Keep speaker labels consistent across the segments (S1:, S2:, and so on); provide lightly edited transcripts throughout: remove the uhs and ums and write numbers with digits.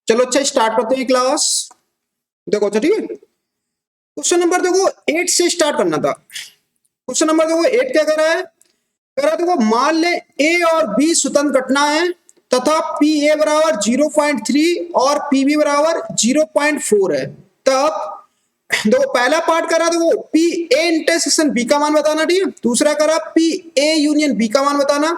S1: चलो अच्छा स्टार्ट करते हैं क्लास। देखो अच्छा ठीक है, क्वेश्चन नंबर देखो 8 से स्टार्ट करना था। क्वेश्चन नंबर देखो 8 क्या कर रहा है, कह रहा है देखो मान ले ए और बी स्वतंत्र घटना है तथा पी ए बराबर 0.3 और पी बी बराबर 0.4 है। तब देखो पहला पार्ट करा देखो पी ए इंटरसेक्शन बी का मान बताना, ठीक है। दूसरा करा पी ए यूनियन बी का मान बताना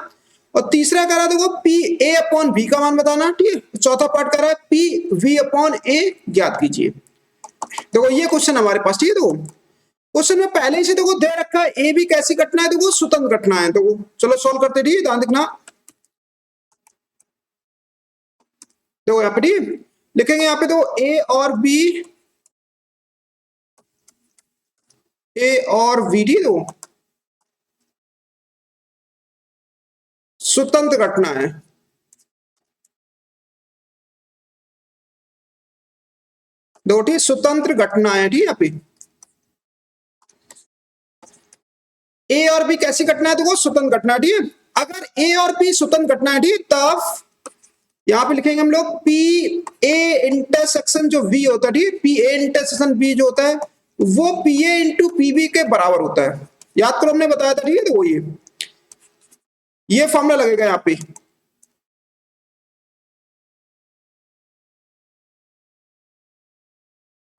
S1: और तीसरा करा देखो पी ए अपॉन बी का मान बताना, ठीक है। चौथा पार्ट करा पी वी अपॉन ए ज्ञात कीजिए। देखो ये क्वेश्चन हमारे पास, ठीक है। देखो क्वेश्चन में पहले ही से देखो दे रखा है ए बी कैसी घटना है, देखो स्वतंत्र घटना है। तो चलो सॉल्व करते, ठीक है। ध्यान देखना, देखो यहाँ पे ठीक लिखेंगे, यहाँ पे तो ए और बी डी दो स्वतंत्र घटना है। दो ठीक स्वतंत्र घटना है, ठीक है। यहाँ पे ए और बी कैसी घटना है, देखो स्वतंत्र घटना, ठीक है। अगर ए और बी स्वतंत्र घटना है, ठीक, तब यहां पे लिखेंगे हम लोग पी ए इंटरसेक्शन जो वी होता है, ठीक, पी ए इंटरसेक्शन बी जो होता है वो P A into P B के बराबर होता है। याद करो हमने बताया था, ठीक है। देखो ये फॉर्मूला लगेगा यहाँ पे।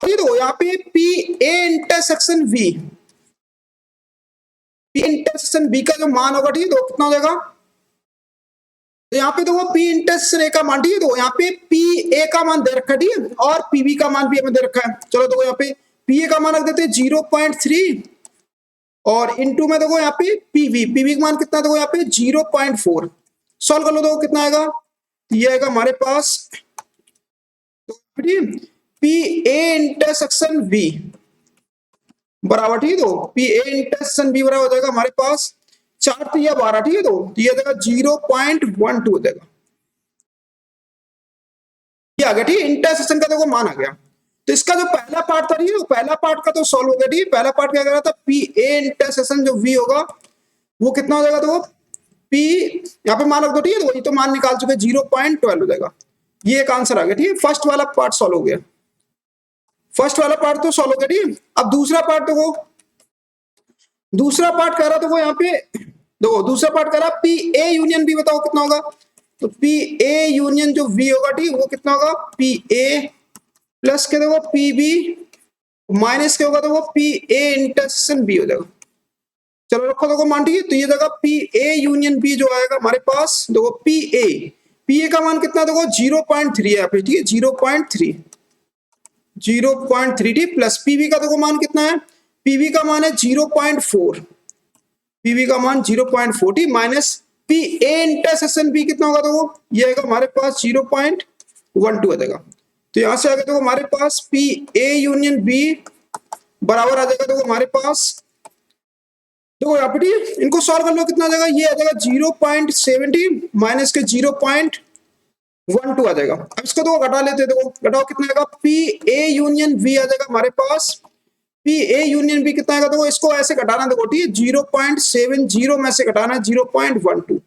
S1: ये देखो यहाँ पे P A intersection B, P intersection B का जो मान होगा, ठीक है, तो कितना हो जाएगा। तो यहाँ पे देखो पी इंटरसेक्शन ए का मान, ठीक है। तो यहाँ पे पी ए का मान दे रखा है, ठीक है, और पी बी का मान भी हमें दे रखा है। चलो देखो यहाँ पे पी ए का मान रख देते हैं 0.3 और इनटू में देखो यहाँ पे पीवी का मान कितना, देखो यहाँ पे 0.4। सॉल्व कर लो, देखो कितना आएगा। ये आएगा हमारे पास पी ए इंटरसेक्शन बी बराबर, ठीक है। तो पी ए इंटरसेक्शन बी बराबर हो जाएगा हमारे पास 4 3 12, ठीक है। तो ये देगा 0.12 हो जाएगा। ये आ गया, ठीक है। इंटरसेक्शन का देखो मान आ गया। तो इसका जो पहला पार्ट था, ठीक है, पहला पार्ट का तो सॉल्व हो गया, ठीक है। पहला पार्ट क्या कर रहा था, पी ए इंटरसेक्शन जो वी होगा वो कितना हो जाएगा, तो पी यहाँ पे मान रख दो, ठीक है। तो ये तो मान निकाल चुके 0.12 हो जाएगा। ये एक आंसर आ गया, ठीक है। फर्स्ट वाला पार्ट सॉल्व हो गया, फर्स्ट वाला पार्ट तो सॉल्व हो गया, ठीक है। अब दूसरा पार्ट देखो, दूसरा पार्ट कह रहा तो वो यहाँ पे देखो दूसरा पार्ट कह रहा पी ए यूनियन बी, बताओ कितना होगा। तो पी ए यूनियन जो वी होगा, ठीक, वो कितना होगा, पी ए प्लस के देखो पी बी माइनस के होगा, तो वो पी ए इंटरसेक्शन बी हो जाएगा। चलो रखो देखो मान, ठीक है। तो ये जगह पी ए यूनियन बी जो आएगा हमारे पास, देखो पी ए का मान कितना, देखो 0.3 है यहाँ पे, ठीक है। 0.3 ठीक, प्लस पीवी का देखो मान कितना है, पीवी का मान है 0.4, पीवी का मान 0.4 ठीक, minus P A intersection B कितना होगा, देखो ये आएगा हमारे पास 0.12 आ जाएगा। तो यहां से आगे देखो हमारे पास पी ए यूनियन बी बराबर आ जाएगा, देखो हमारे पास देखो यहाँ पे इनको सॉल्व कर लो, कितना आ जाएगा, ये आ जाएगा 0.70 माइनस के 0.12 आ जाएगा। अब इसको देखो घटा लेते हैं, देखो घटाओ कितना आएगा, पी ए यूनियन बी आ जाएगा हमारे पास, पी ए यूनियन बी कितना आएगा, देखो इसको ऐसे घटाना, देखो ठीक है। 0.70 में से घटाना 0.12,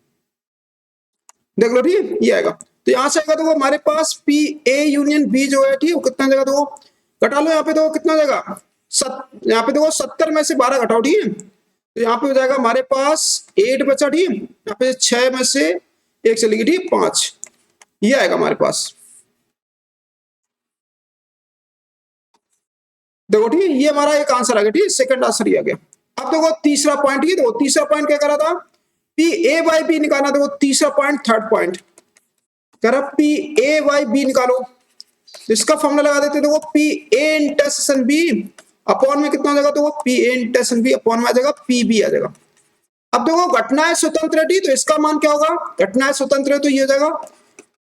S1: देख लो ठीक है, ये आएगा। तो यहाँ से आएगा देखो हमारे पास पी ए यूनियन बी जो है, ठीक है, वो कितना जाएगा, देखो घटा लो यहाँ पे, देखो कितना जाएगा, यहाँ पे देखो 70 में से 12 घटाओ, ठीक है। तो यहाँ पे हो जाएगा हमारे पास 8 बचा, ठीक है। यहाँ पे 6 में से 1 चली गई, ठीक, 5, ये आएगा हमारे पास। देखो ठीक है, ये हमारा एक आंसर आ गया, ठीक है। सेकंड आंसर ये आ गया। अब देखो तीसरा पॉइंट, ये देखो तीसरा पॉइंट क्या करा था, पी ए बाई बी निकालना। देखो तीसरा पॉइंट, थर्ड पॉइंट कह रहा पी ए बाई बी निकालो। तो इसका फॉर्मूला लगा देते, देखो P A intersection B upon में कितना आ जाएगा, तो P A intersection B upon में आ जाएगा पी बी आ जाएगा। अब देखो घटनाएं स्वतंत्र है, तो इसका मान क्या होगा, घटनाएं स्वतंत्र है तो ये हो जाएगा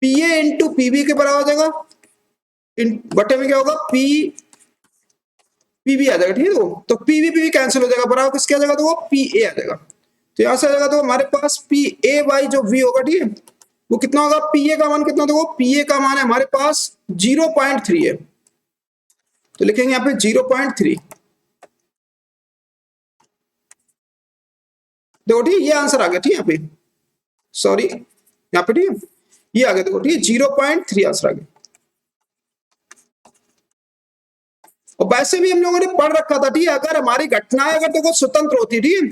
S1: P A into P B के बराबर हो जाएगा, बटे में क्या होगा पी पीबी आ जाएगा, ठीक है। तो पीवी कैंसिल हो जाएगा, बराबर किसके आ जाएगा, तो वो पी ए आ जाएगा। तो यहां से आ जाएगा तो हमारे पास पी ए बाई जो वी होगा, ठीक है, वो कितना होगा, पी ए का मान कितना, देखो पी ए का मान है हमारे पास 0.3 है, तो लिखेंगे यहाँ पे 0.3। देखो ठीक, ये आंसर आ गया, ठीक है। यहाँ पे सॉरी, यहाँ पे ठीक है, ये आ गया, देखो ठीक है, 0.3 आंसर आ गया। और वैसे भी हम लोगों ने पढ़ रखा था, ठीक है, अगर हमारी घटनाएं अगर देखो स्वतंत्र होती है, ठीक है,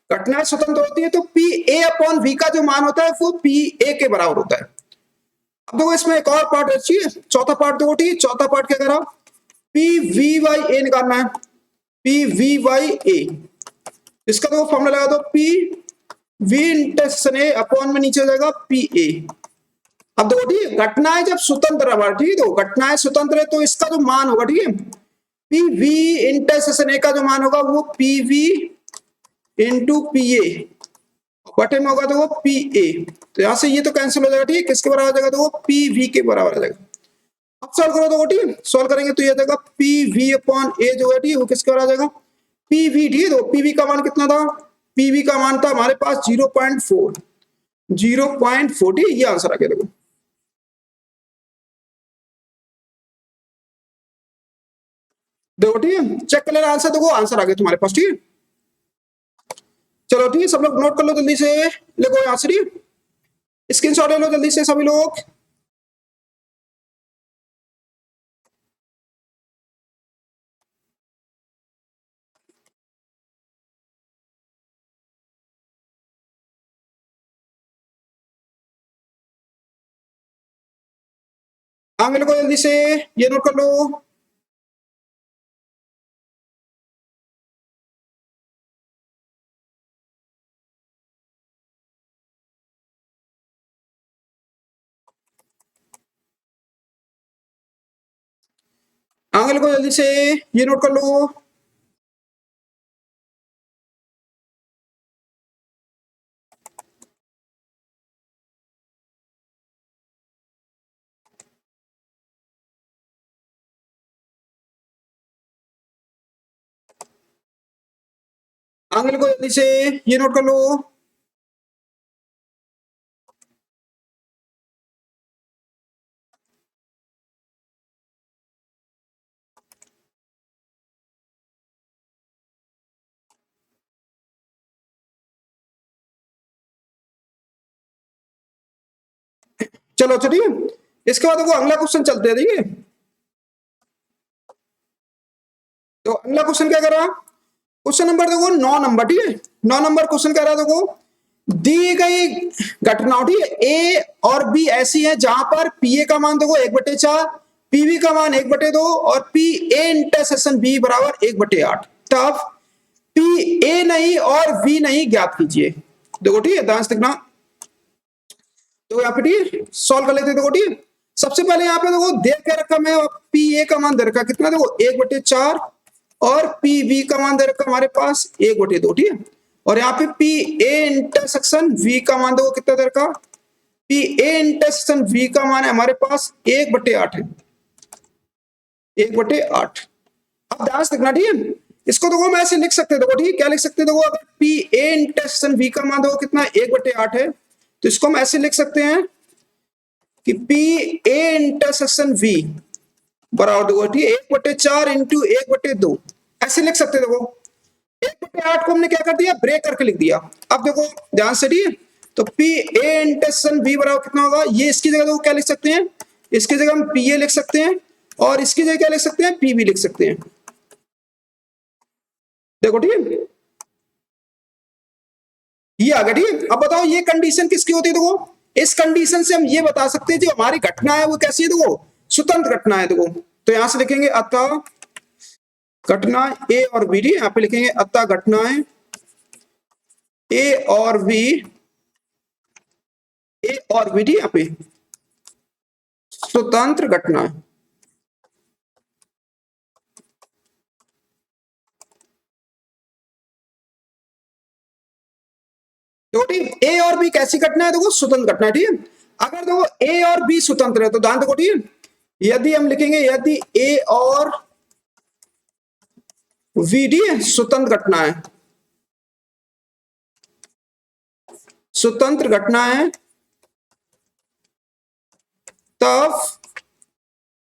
S1: घटनाएं स्वतंत्र होती है तो पी ए अपॉन वी का जो मान होता है वो पी ए के बराबर होता है। अब देखो इसमें एक और पार्ट है, चौथा पार्ट देखो, ठीक है, चौथा पार्ट क्या करा, पी वी वाई ए निकालना है, पी वी वाई ए, इसका देखो फॉर्मूला लगा दो, P V intersection A upon में नीचे जाएगा पी ए। अब देखो ठीक है, घटनाएं जब स्वतंत्र है, ठीक है, तो घटनाएं स्वतंत्र है तो इसका जो मान होगा, ठीक है, पी वी इंटरसेक्शन ए का जो मान होगा वो P V into P A, बटे में होगा तो वो पी ए, तो यहां से ये तो कैंसिल हो जाएगा, ठीक है, किसके बराबर आ जाएगा तो वो पी वी के बराबर आ जाएगा। अब सॉल्व करो तो ठीक है, सॉल्व करेंगे तो ये आ जाएगा पी वी अपॉन ए जो है, ठीक है, वो किसके बराबर आ जाएगा पी वी, ठीक है, तो पी वी का मान कितना था, पी वी का मान था हमारे पास 0.4, 0.40, ये आंसर आ गया देखो। देखो ठीक है, चेक कर लेना आंसर, देखो आंसर आ गया तुम्हारे पास, ठीक है। चलो ठीक है, सब लोग नोट कर लो जल्दी से, देखो यहाँ से स्क्रीनशॉट ले लो जल्दी से सभी लोग। हाँ मेरे को जल्दी से ये नोट कर लो। हाँ मेरे को जल्दी से ये नोट कर लो। हाँ मेरे को जल्दी से ये नोट कर लो। चलो अच्छा ठीक है, इसके बाद देखो अगला क्वेश्चन चलते हैं, ठीक है। तो अगला क्वेश्चन क्या कर रहा, क्वेश्चन नंबर देखो 9 नंबर, ठीक है, 9 नंबर क्वेश्चन कह रहा है, देखो दी गई घटनाओं, ठीक है, ए और बी ऐसी है जहां पर पी ए का मान देखो 1/4, पीवी का मान 1/2 और पी ए इंटरसेक्शन बी बराबर 1/8, तब पी ए नहीं और वी नहीं ज्ञात कीजिए। देखो ठीक है, ध्यान से देखना, तो यहाँ पे ठीक सॉल्व कर लेते हैं, देखो ठीक, सबसे पहले यहाँ पे देखो दे के रखा मैं पी ए का मान दे रखा कितना, देखो 1/4 और पी वी का मान दे रखा हमारे पास 1/2, ठीक है, और यहाँ पे पी ए इंटरसेक्शन वी का मान देखो कितना दे रखा, पी ए इंटरसेक्शन वी का मान है हमारे पास 1/8 है, 1/8। अब ध्यान से देखना, ठीक है, इसको देखो हम ऐसे लिख सकते हैं, देखो ठीक, क्या लिख सकते हैं, देखो अगर पी ए इंटरसेक्शन वी का मान देखो कितना 1/8 है, तो इसको हम ऐसे लिख सकते हैं कि पी ए इंटरसेक्शन वी बराबर देखो ठीक है 1/4 इंटू 1/2, ऐसे लिख सकते हैं। देखो 1/8 को हमने क्या कर दिया, ब्रेक करके लिख दिया। अब देखो ध्यान से, ठीक है, तो पी ए इंटरसेक्शन वी बराबर कितना होगा, ये इसकी जगह देखो क्या लिख सकते हैं, इसकी जगह हम पी ए लिख सकते हैं और इसकी जगह क्या लिख सकते हैं, पी वी लिख सकते हैं। देखो ठीक है, ये आ गया, ठीक है। अब बताओ ये कंडीशन किसकी होती है, देखो इस कंडीशन से हम ये बता सकते हैं जो हमारी घटना है वो कैसी है, देखो स्वतंत्र घटना है। देखो तो यहां से लिखेंगे अतः घटना ए और बी, डी यहां पे लिखेंगे अतः घटनाएं ए और बी, ए और बी, डी यहां पे स्वतंत्र घटना है। तो ठीक ए और बी कैसी घटना है, देखो स्वतंत्र घटना है, ठीक है। अगर देखो ए और बी स्वतंत्र है तो ध्यान देखो, ठीक है, यदि हम लिखेंगे यदि ए और वी, डी स्वतंत्र घटना है, स्वतंत्र घटना है, तब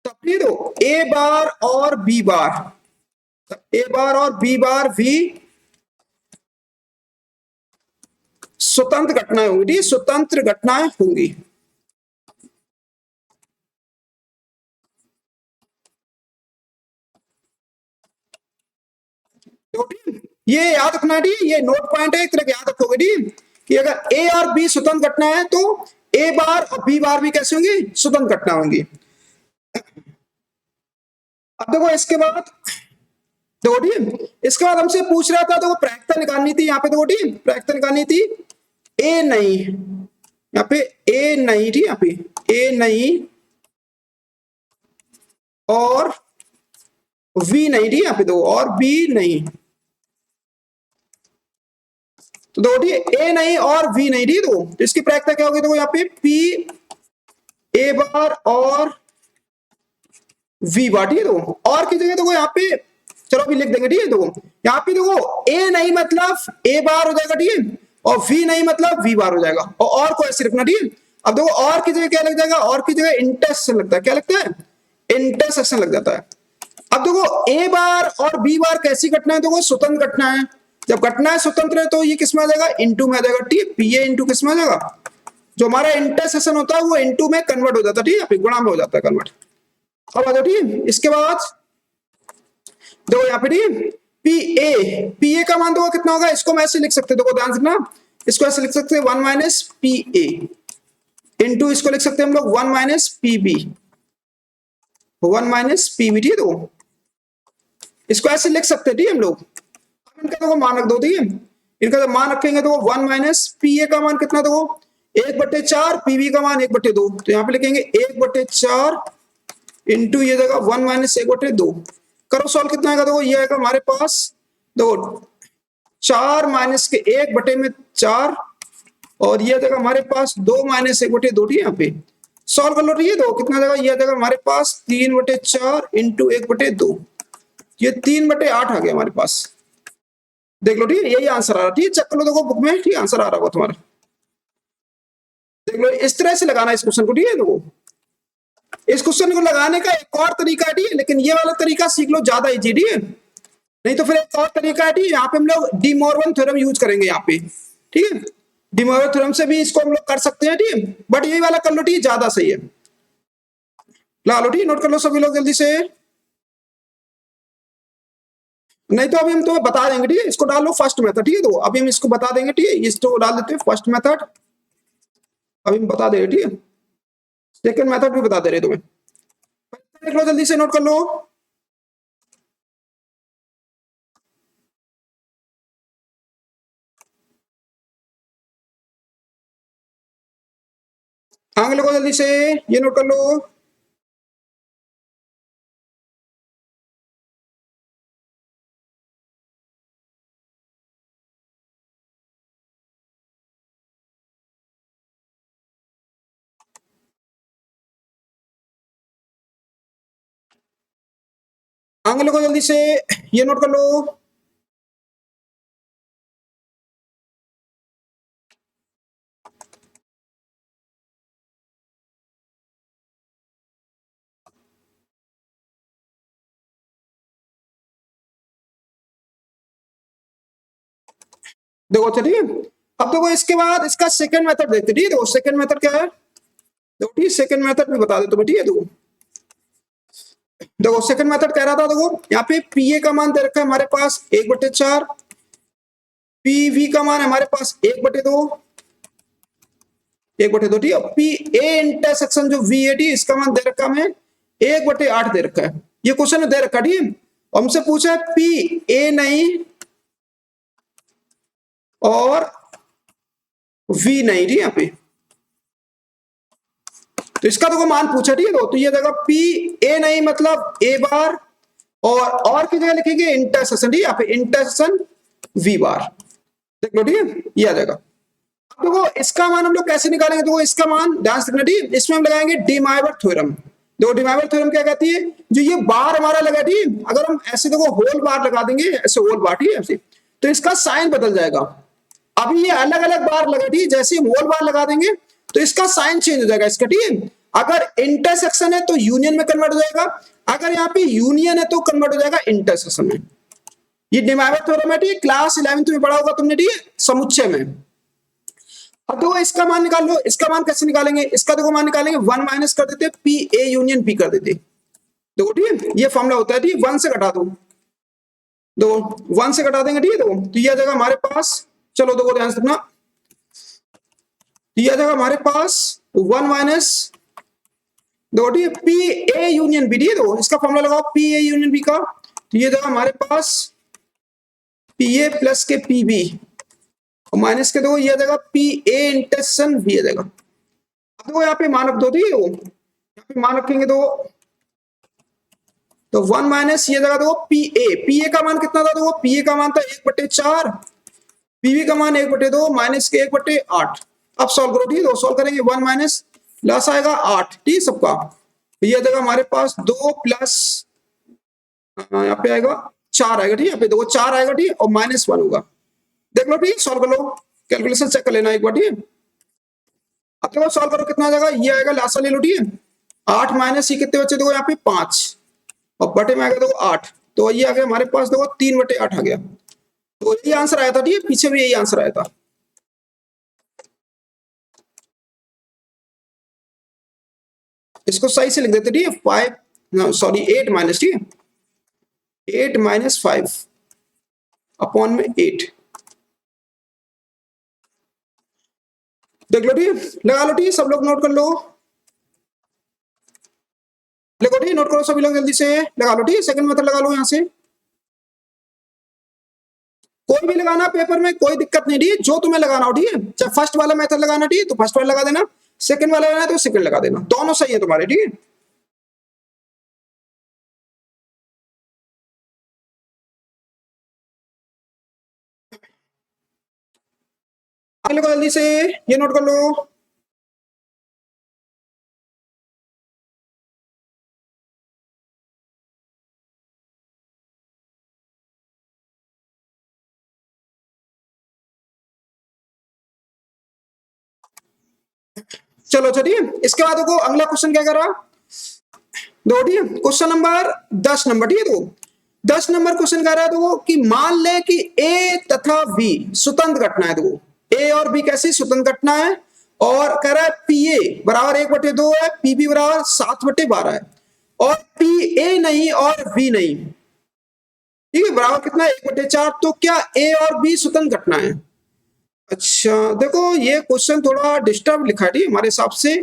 S1: तब ये दो ए बार और बी बार, ए बार और बी बार भी स्वतंत्र घटनाएं होंगी, स्वतंत्र घटनाएं होंगी। देखो ठीक, ये याद रखना है, ये नोट पॉइंट है, एक तरह के याद रखोगे ठीक, कि अगर ए और बी स्वतंत्र घटना है तो ए बार और बी बार भी कैसे होंगी, स्वतंत्र घटना होंगी। अब देखो इसके बाद, देखो ठीक, इसके बाद हमसे पूछ रहा था, देखो प्रायिकता निकालनी थी यहाँ पे, देखो ठीक, प्रायिकता निकालनी थी ए नहीं, यहाँ पे ए नहीं ठीक, यहाँ पे ए नहीं और वी नहीं ठीक, यहाँ पे दो और बी नहीं, तो दो ठीक, ए नहीं और वी नहीं ठीक, दो तो इसकी प्रायिकता क्या होगी, देखो यहाँ पे पी ए बार और वी बार ठीक है, देखो और की जगह देखो यहाँ पे, चलो अभी लिख देंगे ठीक है, देखो यहाँ पे देखो ए नहीं मतलब ए बार हो जाएगा ठीक है, और वी नहीं मतलब वी बार हो जाएगा, और को ऐसे रखना ठीक है। अब देखो और की जगह क्या लग जाएगा, और की जगह इंटरसेक्शन लगता है, क्या लगता है, इंटरसेक्शन लग जाता है। अब देखो ए बार और बी बार कैसी घटना है, देखो स्वतंत्र घटना है, जब घटना है स्वतंत्र है तो ये किस में आ जाएगा, इनटू में आ जाएगा ठीक है, पी ए इनटू किस में आ जाएगा, जो हमारा इंटरसेक्शन होता है वो इनटू में कन्वर्ट हो जाता है ठीक है, गुणा में हो जाता है कन्वर्ट। अब आ जाओ ठीक, इसके बाद देखो यहाँ पे ठीक, पी ए का मान देखो कितना होगा, इसको मैं ऐसे लिख सकते, देखो ध्यान रखना, इसको ऐसे लिख सकते हैं 1 माइनस पी ए इंटू इसको लिख सकते हैं हम लोग 1 minus P B, 1 minus P B ठीक है, देखो इसको ऐसे लिख सकते हैं ठीक है हम लोग। अब इनका देखो मान रख दो ठीक है, इनका जब मान रखेंगे तो 1 माइनस पी ए का मान कितना, देखो 1/4, पीबी का मान 1/2, तो यहाँ पे लिखेंगे 1/4 इंटू ये जगह 1 माइनस 1/2, करो सॉल्व कितना आएगा, देखो ये आएगा हमारे पास, देखो 4 माइनस के 1/4 और ये जगह हमारे पास 2 माइनस 1/2 ठीक है, यहाँ पे सॉल्व कर लो ठीक है, दो कितना जगह, ये जगह हमारे पास 3/4 इंटू 1/2, ये 3/8 आ गया हमारे पास, देख लो ठीक है, यही आंसर आ रहा ठीक है, चेक कर लो देखो बुक में ठीक आंसर आ रहा होगा तुम्हारा, देख लो इस तरह से लगाना इस क्वेश्चन को ठीक है, देखो इस क्वेश्चन को लगाने का एक और तरीका है ठीक है, लेकिन ये वाला तरीका सीख लो, ज्यादा इजी ठीक है, नहीं तो फिर एक और तरीका है ठीक है, यहाँ पे हम लोग डी मॉर्गन थ्योरम यूज करेंगे यहाँ पे ठीक है, डी मॉर्गन थ्योरम से भी इसको हम लोग कर सकते हैं ठीक है, बट यही वाला कर लो ठीक है, ज्यादा सही है, ला लो ठीक है, नोट कर लो सभी लोग जल्दी से, नहीं तो अभी हम तुम्हें बता देंगे ठीक है, इसको डाल लो फर्स्ट मेथड ठीक है, तो अभी हम इसको बता देंगे ठीक है, इसको डाल देते हैं फर्स्ट मेथड, अभी हम बता देंगे ठीक है, सेकंड मेथड भी बता दे रहे तुम्हें, देख लो जल्दी से नोट कर लो, आगे लोगों जल्दी से ये नोट कर लो, आगे लोगों जल्दी से ये नोट कर लो, देखो अच्छा ठीक है, अब देखो इसके बाद इसका सेकंड मेथड देखते ठीक है, देखो सेकंड मेथड क्या है, देखो ठीक सेकंड मेथड भी बता देते ठीक है, देखो देखो सेकंड मेथड कह रहा था, देखो यहाँ पे पी ए का मान दे रखा है हमारे पास 1/4, पी वी का मान हमारे पास 1/2, 1/2 ठीक है, पी ए इंटरसेक्शन जो वी ए टी इसका मान दे रखा हमें 1/8 दे रखा है, ये क्वेश्चन दे रखा ठीक है, हमसे पूछा है पी ए नहीं और वी नहीं ठीक है यहाँ पे, तो इसका देखो मान पूछा ठीक है, तो ये जगह पी ए नहीं मतलब ए बार और की जगह लिखेंगे इंटरसेक्शन ठीक है, यहाँ पे इंटरसेक्शन वी बार, देख लो ठीक है, ये आ जाएगा। अब देखो इसका मान हम लोग कैसे निकालेंगे, देखो इसका मान ध्यान से रखना ठीक है, इसमें हम लगाएंगे डी माइवर थ्योरम, देखो डी माइवर थ्योरम क्या कहती है, जो ये बार हमारा लगा ठीक है, अगर हम ऐसे देखो होल बार लगा देंगे, ऐसे होल बार ठीक है ऐसे, तो इसका साइन बदल जाएगा, अभी ये अलग अलग बार लगा ठीक है, जैसे हम होल बार लगा देंगे तो इसका साइन चेंज हो जाएगा इसका ठीक है, अगर इंटरसेक्शन है तो यूनियन में कन्वर्ट हो जाएगा, अगर यहाँ पे यूनियन है तो कन्वर्ट हो जाएगा इंटरसेक्शन में, ये डी माइवर थ्योरम है ठीक है, क्लास 11th में पढ़ा होगा तुमने ठीक है, समुच्चय में। अब देखो इसका मान निकाल लो, इसका मान कैसे निकालेंगे, इसका देखो मान निकालेंगे 1 माइनस कर देते पी ए यूनियन पी कर देते, देखो ठीक है ये फॉर्मूला होता है ठीक है, 1 से घटा दो, देखो 1 से घटा देंगे, ठीक है। तो ये आ जाएगा हमारे पास, चलो देखो ध्यान से देखना, ये आ जाएगा हमारे पास 1 माइनस, देखो ठीक है, पी ए यूनियन बी, ठीक है। देखो इसका फॉर्मूला लगाओ पी ए यूनियन बी का, तो ये जाएगा हमारे पास पी ए प्लस के पी बी और माइनस के देखो ये आ जाएगा पी ए इंटरसेक्शन बी आ जाएगा। अब देखो यहाँ पे मान रख दो, ठीक है। यहाँ पे मान रखेंगे तो 1 माइनस ये जगह देखो पी ए का मान कितना था, देखो पी ए का मान था 1/4, पीवी का मान 1/2 माइनस के 1/8। अब सॉल्व करो, ठीक है। सॉल्व करेंगे 1 माइनस प्लस आएगा 8, ठीक है सबका। तो ये जगह हमारे पास 2 प्लस यहाँ पे आएगा 4 आएगा, ठीक है। यहाँ पे देखो 4 आएगा, ठीक है, और -1 होगा। देख लो, ठीक है, सॉल्व कर लो, कैलकुलेशन चेक कर लेना एक बार, ठीक है। अब देखो सॉल्व करो कितना आ जाएगा, ये आएगा लासा ले लो, ठीक है। 8 माइनस ये कितने बच्चे, देखो यहाँ पे 5 और बटे में आ गया देखो 8, तो ये आ गया हमारे पास देखो 3/8 आ गया। तो ये आंसर आया था, ठीक है, पीछे भी यही आंसर आया था। इसको सही से लिख देते, ठीक है, 5 सॉरी 8 माइनस, ठीक है, 8 माइनस 5 अपॉन में 8। देख लो, ठीक है, लगा लो, ठीक है, सब लोग नोट कर लो, लिखो, ठीक है, नोट करो सभी लोग जल्दी से, लगा लो, ठीक है, सेकंड मेथड लगा लो यहाँ से। कोई भी लगाना पेपर में, कोई दिक्कत नहीं, ठीक है, जो तुम्हें लगाना हो, ठीक है। चाहे फर्स्ट वाला मेथड लगाना, ठीक है, तो फर्स्ट वाला लगा देना, सेकंड वाला लगाना तो सेकंड लगा देना, दोनों सही है तुम्हारे, ठीक है। आगे लो जल्दी से, ये नोट कर लो। चलो चलिए, इसके बाद देखो अगला क्वेश्चन क्या करा, दो, ठीक है, क्वेश्चन नंबर 10 नंबर, ठीक है। तो 10 नंबर क्वेश्चन कह रहा है देखो कि मान ले कि ए तथा बी स्वतंत्र घटना है, देखो ए और बी कैसी स्वतंत्र घटना है, और कह रहा है पी ए बराबर 1/2 है, पी बी बराबर 7/12 है, और पी ए नहीं और बी नहीं, ठीक है, बराबर कितना है 1/4। तो क्या ए और बी स्वतंत्र घटना है? अच्छा देखो ये क्वेश्चन थोड़ा डिस्टर्ब लिखा है, ठीक है, हमारे हिसाब से।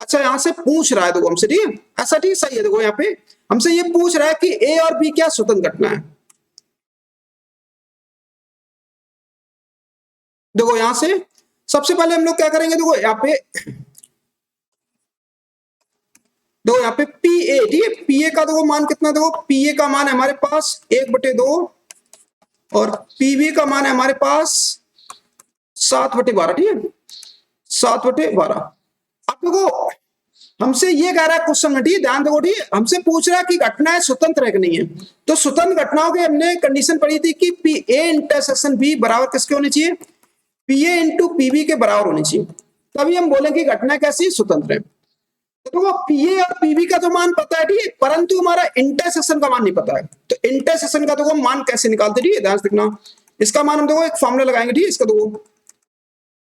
S1: अच्छा यहाँ से पूछ रहा है देखो हमसे, ठीक है, ऐसा ठीक सही है, देखो यहाँ पे हमसे ये पूछ रहा है कि ए और बी क्या स्वतंत्र घटना है। देखो यहां से सबसे पहले हम लोग क्या करेंगे, देखो यहाँ पे, देखो यहाँ पे पी ए, ठीक है, पी ए का देखो मान कितना, देखो पी ए का मान है हमारे पास 1/2 और पीबी का मान है हमारे पास 7/12, ठीक है, 7/12। अब देखो हमसे ये कह रहा है क्वेश्चन में, ठीक है, ध्यान देखो, ठीक है, हमसे पूछ रहा है कि घटनाएं स्वतंत्र है कि नहीं है। तो स्वतंत्र घटनाओं की हमने कंडीशन पढ़ी थी कि पी ए इंटरसेक्शन बी बराबर किसके होने चाहिए, पी ए इंटू पीबी के बराबर होनी चाहिए, तभी हम बोलेंगे कि घटना कैसी स्वतंत्र है। तो वो पीए और पीबी का तो मान पता है, ठीक है, परंतु हमारा इंटरसेक्शन का मान नहीं पता है। तो इंटरसेक्शन का तो मान कैसे निकालते, ठीक है, ध्यान से देखना। इसका मान हम देखो एक फॉर्मूला लगाएंगे, ठीक है, इसका देखो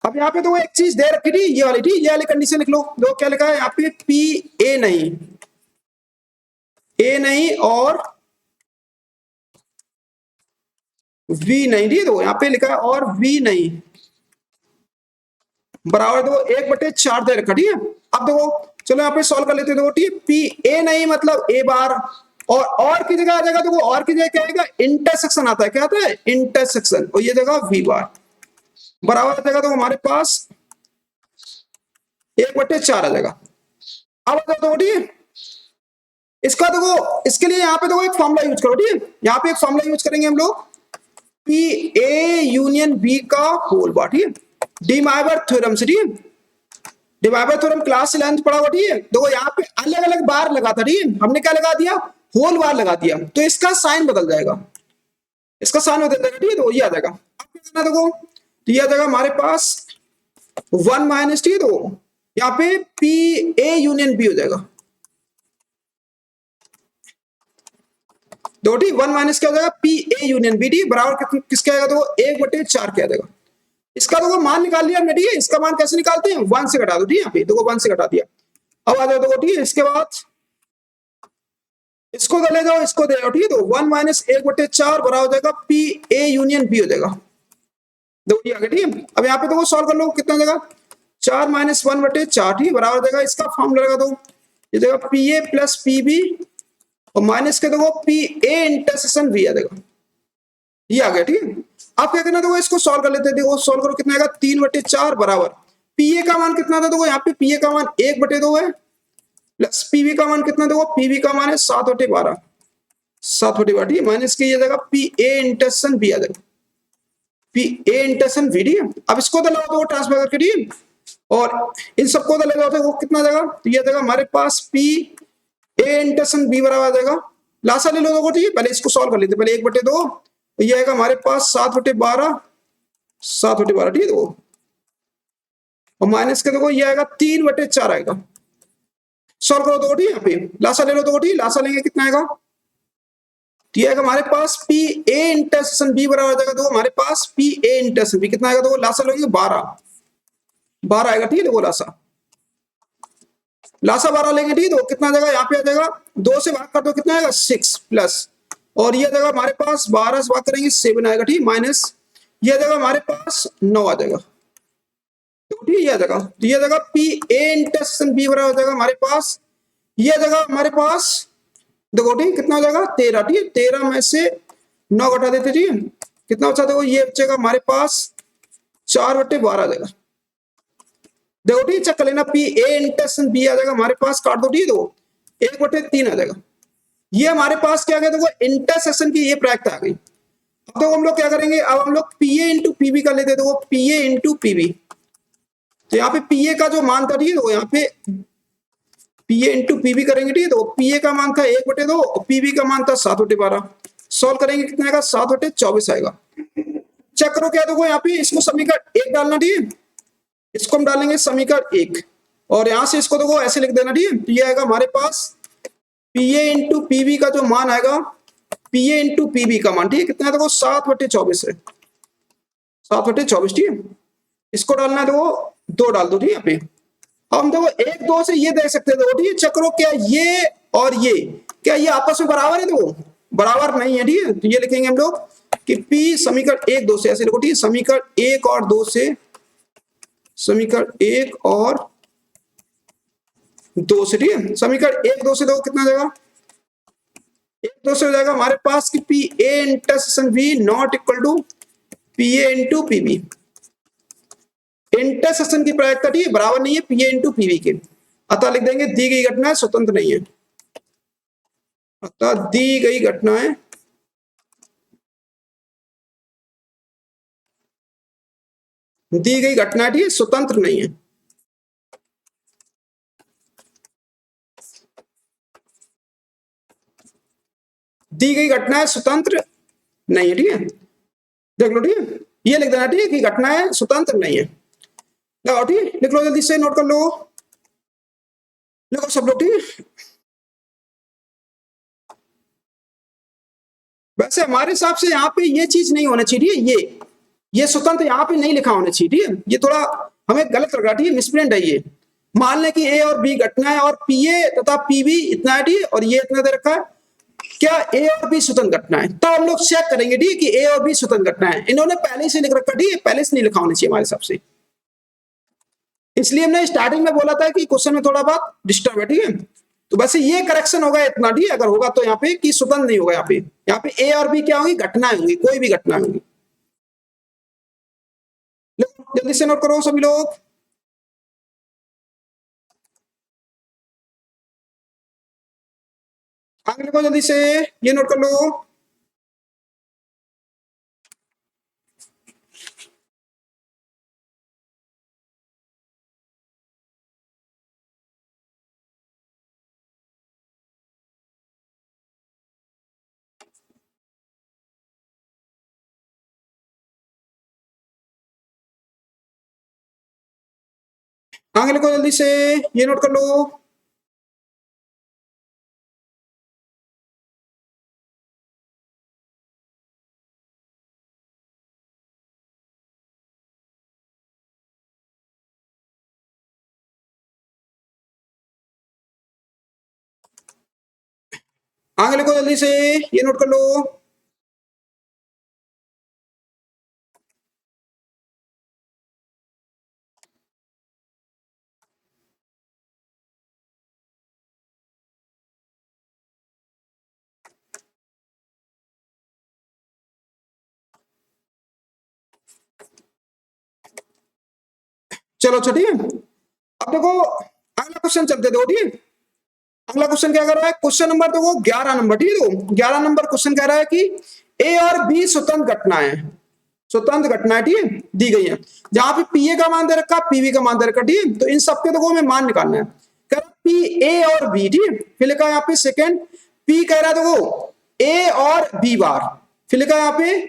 S1: अब यहाँ पे तो एक चीज दे रखी थी, ये वाली, ठीक, ये वाली कंडीशन लिख लो। देखो क्या लिखा है यहाँ पे, पी ए नहीं, ए नहीं और वी नहीं, ठीक है, देखो यहाँ पे लिखा है और वी नहीं बराबर देखो 1/4 दे रखा, ठीक है। अब देखो चलो यहाँ पे सॉल्व कर लेते हैं, देखो ठीक है, पी ए नहीं मतलब ए बार, और की जगह आ जाएगा, देखो और की जगह क्या आएगा, इंटरसेक्शन आता है, क्या आता है, इंटरसेक्शन, और ये जगह वी बार बराबर आ जाएगा, तो हमारे पास 1/4 आ जाएगा। अब देखो ठीक है, इसका देखो इसके लिए यहाँ पे देखो एक फॉर्मूला यूज करो, ठीक है, यहाँ पे एक फॉर्मूला यूज करेंगे हम लोग, पी ए यूनियन बी का होल बार, ठीक है, डी माइवर थ्योरम से, ठीक है, डी माइवर थ्योरम क्लास 11th पढ़ा हुआ, ठीक है। देखो यहाँ पे अलग अलग बार लगा था, ठीक है, हमने क्या लगा दिया, होल बार लगा दिया, तो इसका साइन बदल जाएगा, इसका साइन बदल जाएगा, ठीक है, तो ये आ जाएगा। अब क्या करना, देखो तो ये आ जाएगा हमारे पास 1 माइनस, ठीक है, तो यहाँ पे पी ए यूनियन बी हो जाएगा, दो, ठीक, 1 माइनस क्या हो जाएगा, पी ए यूनियन बी, डी बराबर किसके आएगा, तो 1/4 क्या आ जाएगा। इसका देखो मान निकाल लिया हमने, ठीक है, इसका मान कैसे निकालते हैं, 1 से घटा दो, ठीक है, यहाँ पे देखो 1 से घटा दिया। अब आ जाओ देखो, ठीक है, इसके बाद इसको तो ले जाओ, इसको दे जाओ, ठीक है। तो 1 - 1/4 बराबर हो जाएगा पी ए यूनियन बी हो जाएगा। देखो ये आ गया, ठीक है। अब यहाँ पे देखो सॉल्व कर लो, कितना हो जाएगा 4 - 1/4, ठीक है, बराबर हो जाएगा इसका फॉर्मूला लगा दो, ये जाएगा P A plus P B और माइनस के देखो पी ए इंटरसेक्शन बी आ जाएगा, ये आ गया, ठीक है। अब क्या करना, देखो इसको सॉल्व कर लेते हैं। देखो सॉल्व करो, कितना आएगा 3/4 बराबर पी ए का मान कितना था, देखो यहाँ पे पी ए का मान 1/2 है, प्लस पीवी का मान कितना, देखो पीवी का मान है 7/12, 7/12, ठीक है, माइनस की जगह पी ए इंटरसेक्शन बी आ जाएगा, पी ए इंटरसेक्शन बी, ठीक है। अब इसको तो लगाओ, तो ट्रांसफर करके, ठीक है, और इन सबको तो लगाओ, तो वो कितना आ जाएगा, तो ये आ जाएगा हमारे पास पी ए इंटरसेक्शन बी बराबर आ जाएगा, लासा ले लो देखो, ठीक है। पहले इसको सॉल्व कर लेते, पहले 1/2, तो ये आएगा हमारे पास 7/12, 7/12, ठीक है। देखो और माइनस के देखो ये आएगा 3/4 आएगा, सॉल्व करो दो, ठीक है। यहाँ पे लासा ले लो दो, ठीक है, लासा लेंगे कितना आएगा, तो ये आएगा हमारे पास पी ए इंटरसेक्शन बी बराबर आ जाएगा, तो हमारे पास पी ए इंटरसेक्शन बी कितना आएगा, तो लासा लोगे 12, 12 आएगा, ठीक है। देखो लासा, लासा 12 लेंगे, ठीक है, तो कितना आ जाएगा, यहाँ पे आ जाएगा 2 से भाग कर दो, कितना आएगा 6 प्लस, और ये जगह हमारे पास 12 से भाग करेंगे 7 आएगा, ठीक, माइनस ये जगह हमारे पास 9 आ जाएगा, तो ठीक है। ये जगह, तो ये जगह पी ए इंटरसेक्शन बी बराबर हो जाएगा हमारे पास, ये जगह हमारे पास देखो, ठीक कितना हो जाएगा 13, ठीक है, 13 में से 9 घटा देते, ठीक है, कितना बचा, देखो ये बचेगा हमारे पास 4/12 आ जाएगा, देखो ठीक, चेक कर लेना, पी ए इंटरसेक्शन बी आ जाएगा हमारे पास, काट दो, ठीक है, देखो 1/3 आ जाएगा, ये हमारे पास क्या आ गया, देखो इंटरसेक्शन की ये प्रैक्ट आ गई। अब तो हम लोग क्या करेंगे, अब हम लोग पी ए इंटू पीबी कर लेते, देखो पी ए इंटू पीबी, तो यहाँ पे पी ए का जो मान था, ठीक है, यहाँ पे पी ए इंटू पीबी करेंगे, ठीक है, तो पी ए का मान था 1/2 और पीबी का मान था 7/12, सॉल्व करेंगे कितना आएगा 7/24 आएगा। चेक करो क्या, देखो यहाँ पे इसको समीकरण 1 डालना, ठीक है, इसको हम डालेंगे समीकरण 1 और यहाँ से इसको देखो ऐसे लिख देना, ठीक है, तो ये आएगा हमारे पास पी ए इंटू पीबी का जो मान आएगा, पी ए इंटू पीबी का मान, ठीक है, कितना है, देखो 7/24 है, 7/24, ठीक है, इसको डालना है, देखो 2 डाल दो, ठीक है, यहाँ पे हम देखो 1 2 से ये देख सकते हैं, देखो ठीक है, चेक करो क्या ये और ये क्या ये आपस में बराबर है, देखो बराबर नहीं है, ठीक है, तो ये लिखेंगे हम लोग कि P समीकरण 1 2 से ऐसे लिखो, ठीक है, समीकरण 1 और 2 से, समीकरण 1 और 2 से, ठीक है, समीकरण 1 2 से देखो कितना जाएगा, 1 2 से हो जाएगा हमारे पास कि P A intersection B not equal to P A into PB, intersection की प्रायिकता, ठीक है, बराबर नहीं है पी ए इंटू पीबी के, अतः लिख देंगे दी गई घटना स्वतंत्र नहीं है, अतः दी गई घटनाएं दी गई घटना, ठीक है, स्वतंत्र नहीं है, दी गई घटनाएं स्वतंत्र नहीं है, ठीक है, देख लो, ठीक है, ये लिख देना, ठीक है, कि घटनाएं स्वतंत्र नहीं है, लगाओ, ठीक है, लिख लो जल्दी से, नोट कर लो, लिखो सब लोग, ठीक है। वैसे हमारे हिसाब से यहाँ पे ये चीज नहीं होना चाहिए, ये स्वतंत्र यहाँ पे नहीं लिखा होना चाहिए, ठीक है, ये थोड़ा हमें गलत लग रहा है, ठीक है, मिसप्रिंट है ये, मान लें कि ए और बी घटना है और पी ए तथा पीबी इतना है, ठीक है, और ये इतना दे रखा है, क्या ए और बी स्वतंत्र घटना है, तो हम लोग चेक करेंगे, ठीक है, कि ए और बी स्वतंत्र घटना है, इन्होंने पहले से लिख रखा, ठीक है, पहले से नहीं लिखा होना चाहिए हमारे हिसाब से, इसलिए हमने स्टार्टिंग में बोला था कि क्वेश्चन में थोड़ा बहुत डिस्टर्ब है, ठीक है, तो वैसे ये करेक्शन होगा इतना, ठीक है, अगर होगा तो यहाँ पे कि स्वतंत्र नहीं होगा, यहाँ पे ए और बी क्या होगी, घटनाएं होंगी, कोई भी घटना होंगी, जल्दी से नोट करो सभी लोग, आगे लिखो जल्दी से, ये नोट कर लो, आगे लिखो जल्दी से, ये नोट कर लो, आगे लिखो जल्दी से, ये नोट कर लो। चलो अच्छा ठीक है। अब देखो अगला क्वेश्चन चलते देखो ठीक है। अगला क्वेश्चन क्या कर रहा है, क्वेश्चन नंबर देखो 11 नंबर, ठीक है। तो 11 नंबर क्वेश्चन कह रहा है कि ए और बी स्वतंत्र घटनाएं हैं, स्वतंत्र घटनाएं, ठीक है, दी गई है। जहां पे पीए का मान दे रखा, पीवी का मान दे रखा, ठीक है। तो इन सबके देखो हमें मान निकालना है। कह रहा पी ए और बी, ठीक है। फिर लिखा है यहाँ पे सेकेंड, पी कह रहा है देखो ए और बी बार। फिर लिखा है यहाँ पे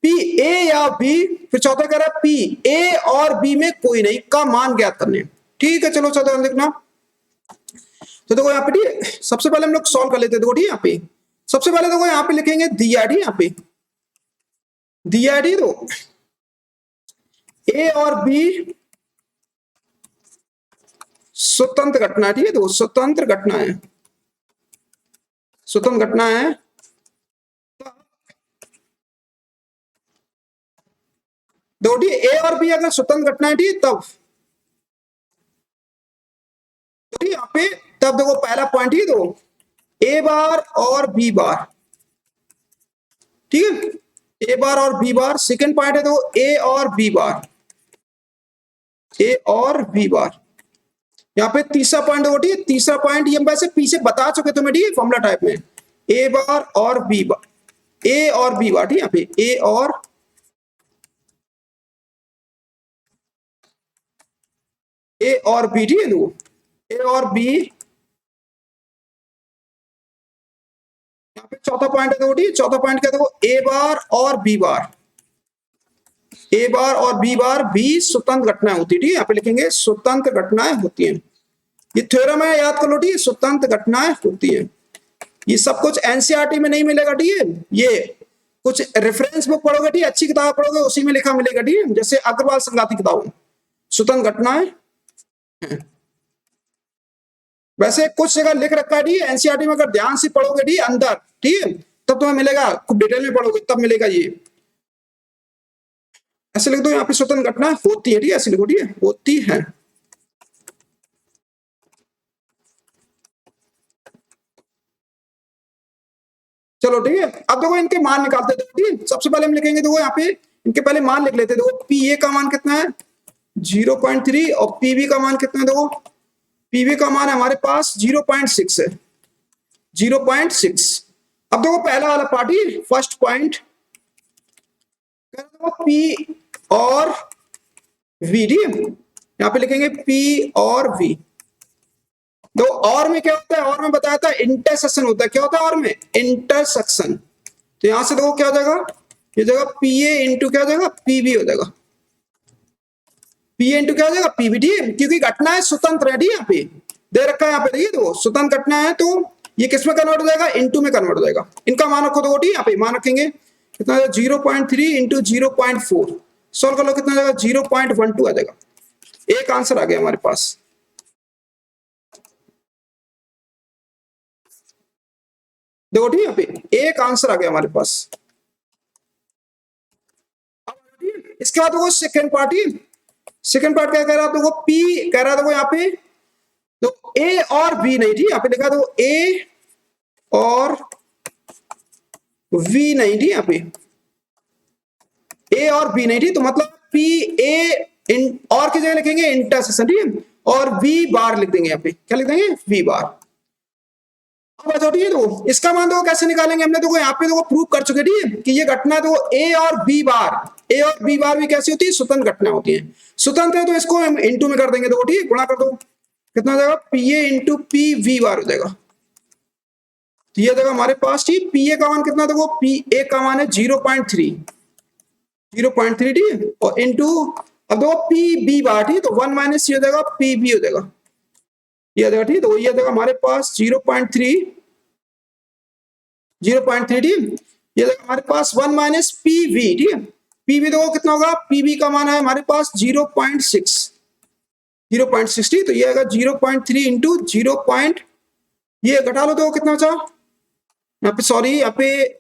S1: पी ए या बी। फिर चौथा कह रहा है पी ए और बी में कोई नहीं का मान ज्ञात करने। ठीक है, चलो चौथा लिखना। तो देखो यहाँ पे ठीक, सबसे पहले हम लोग सॉल्व कर लेते हैं। देखो ठीक यहाँ पे सबसे पहले देखो यहाँ पे लिखेंगे दिया, ठीक यहाँ पे दिया, ठीक। तो ए और बी स्वतंत्र घटना है, ठीक है। तो स्वतंत्र घटना है, स्वतंत्र घटना है। देखो ठीक ए और बी अगर स्वतंत्र घटना है, ठीक, तब ठीक यहाँ पे तब देखो पहला पॉइंट ही दो ए बार और बी बार, ठीक है। ए बार और बी बार। सेकेंड पॉइंट है देखो ए और बी बार, ए और बी बार। यहाँ पे तीसरा पॉइंट देखो ठीक है। तीसरा पॉइंट ये हम वैसे पीछे बता चुके तुम्हें, ठीक है, फॉर्मूला टाइप में ए बार और बी बार, ए और बी बार, ठीक है। यहाँ पे ए और बी, ठीक है। देखो ए और बी। यहाँ पे चौथा पॉइंट है देखो ठीक है। चौथा पॉइंट क्या देखो ए बार और बी बार, ए बार और बी बार भी स्वतंत्र घटनाएं होती है, ठीक है। यहाँ पे लिखेंगे स्वतंत्र घटनाएं होती हैं। ये थ्योरम है, याद कर लो, ठीक है। स्वतंत्र घटनाएं होती हैं। ये सब कुछ एनसीईआरटी में नहीं मिलेगा, ठीक है। ये कुछ रेफरेंस बुक पढ़ोगे, ठीक, अच्छी किताब पढ़ोगे, उसी में लिखा मिलेगा, ठीक है। जैसे अग्रवाल संगाती किताब स्वतंत्र घटनाएं। वैसे कुछ जगह लिख रखा है, ठीक है, एनसीईआरटी में अगर ध्यान से पढ़ोगे, ठीक अंदर, ठीक है, तब तुम्हें मिलेगा। खूब डिटेल में पढ़ोगे तब मिलेगा ये। ऐसे लिख दो यहाँ पे स्वतंत्र घटना होती है, ठीक है। ऐसे लिखो, ठीक है, होती है। चलो ठीक है। अब देखो इनके मान निकालते थे, ठीक है। सबसे पहले हम लिखेंगे देखो यहाँ पे इनके पहले मान लिख लेते। देखो पी ए का मान कितना है 0.3 और पीबी का मान कितना है। देखो पीबी का मान हमारे पास 0.6 है, 0.6। अब देखो पहला वाला पार्टी फर्स्ट पॉइंट पी और वी, ठीक है। यहाँ पे लिखेंगे पी और वी। दो और में क्या होता है, और में बताया था इंटरसेक्शन होता है। क्या होता है और में इंटरसेक्शन। तो यहां से देखो क्या हो जाएगा, ये जगह पी ए इंटू क्या हो जाएगा पीबी हो जाएगा। पी ए इंटू क्या हो जाएगा पीबी, ठीक है। क्योंकि घटना है स्वतंत्र है, ठीक है। यहाँ पे दे रखा है, यहाँ पे देखिए तो स्वतंत्र घटना है, तो ये किस में कन्वर्ट हो जाएगा इंटू में कन्वर्ट हो जाएगा। इनका मान रखो तो यहाँ पे मान रखेंगे कितना 0.3 इंटू 0.4। सॉल्व कर लो कितना जाएगा 0.12 आ जाएगा। एक आंसर आ गया हमारे पास। देखो ठीक है, यहाँ पे एक आंसर आ गया हमारे पास। इसके बाद देखो सेकेंड पार्ट ही, सेकेंड पार्ट क्या कह रहा है देखो पी कह रहा है देखो यहाँ पे तो ए और बी नहीं, ठीक, यहाँ पे लिखा देखो ए और वी नहीं, ठीक, यहाँ पे ए और बी नहीं, ठीक। तो मतलब पी ए इन और की जगह लिखेंगे इंटरसेक्शन, ठीक है। और वी बार लिख देंगे, यहाँ पे क्या लिख देंगे वी बार। अब बताओ ठीक है, तो इसका मान देखो कैसे निकालेंगे। हमने देखो यहाँ पे देखो प्रूव कर चुके, ठीक है, कि ये घटना देखो ए और बी बार, ए और बी बार भी कैसी होती है स्वतंत्र घटना होती है। स्वतंत्र है तो इसको हम इंटू में कर देंगे, देखो ठीक है, गुणा कर दो कितना हो जाएगा P A into P V बार हो जाएगा। तो ये देखो हमारे पास ठीक पी ए का मान कितना देखो पी ए का मान है 0.3, 0.3, ठीक है। और इंटू अब देखो पी बी बार, ठीक, तो 1 माइनस ये हो जाएगा पी बी हो जाएगा, ये देखो ठीक। तो ये देखो हमारे पास 0.3, 0.3, ठीक। ये देखो हमारे पास 1 माइनस पी वी, ठीक है। पी वी देखो कितना होगा, पी वी का मान है हमारे पास 0.6, 0.60। तो ये आएगा 0.3 इंटू 0. ये घटा लो तो कितना बचा यहाँ पे सॉरी, यहाँ पे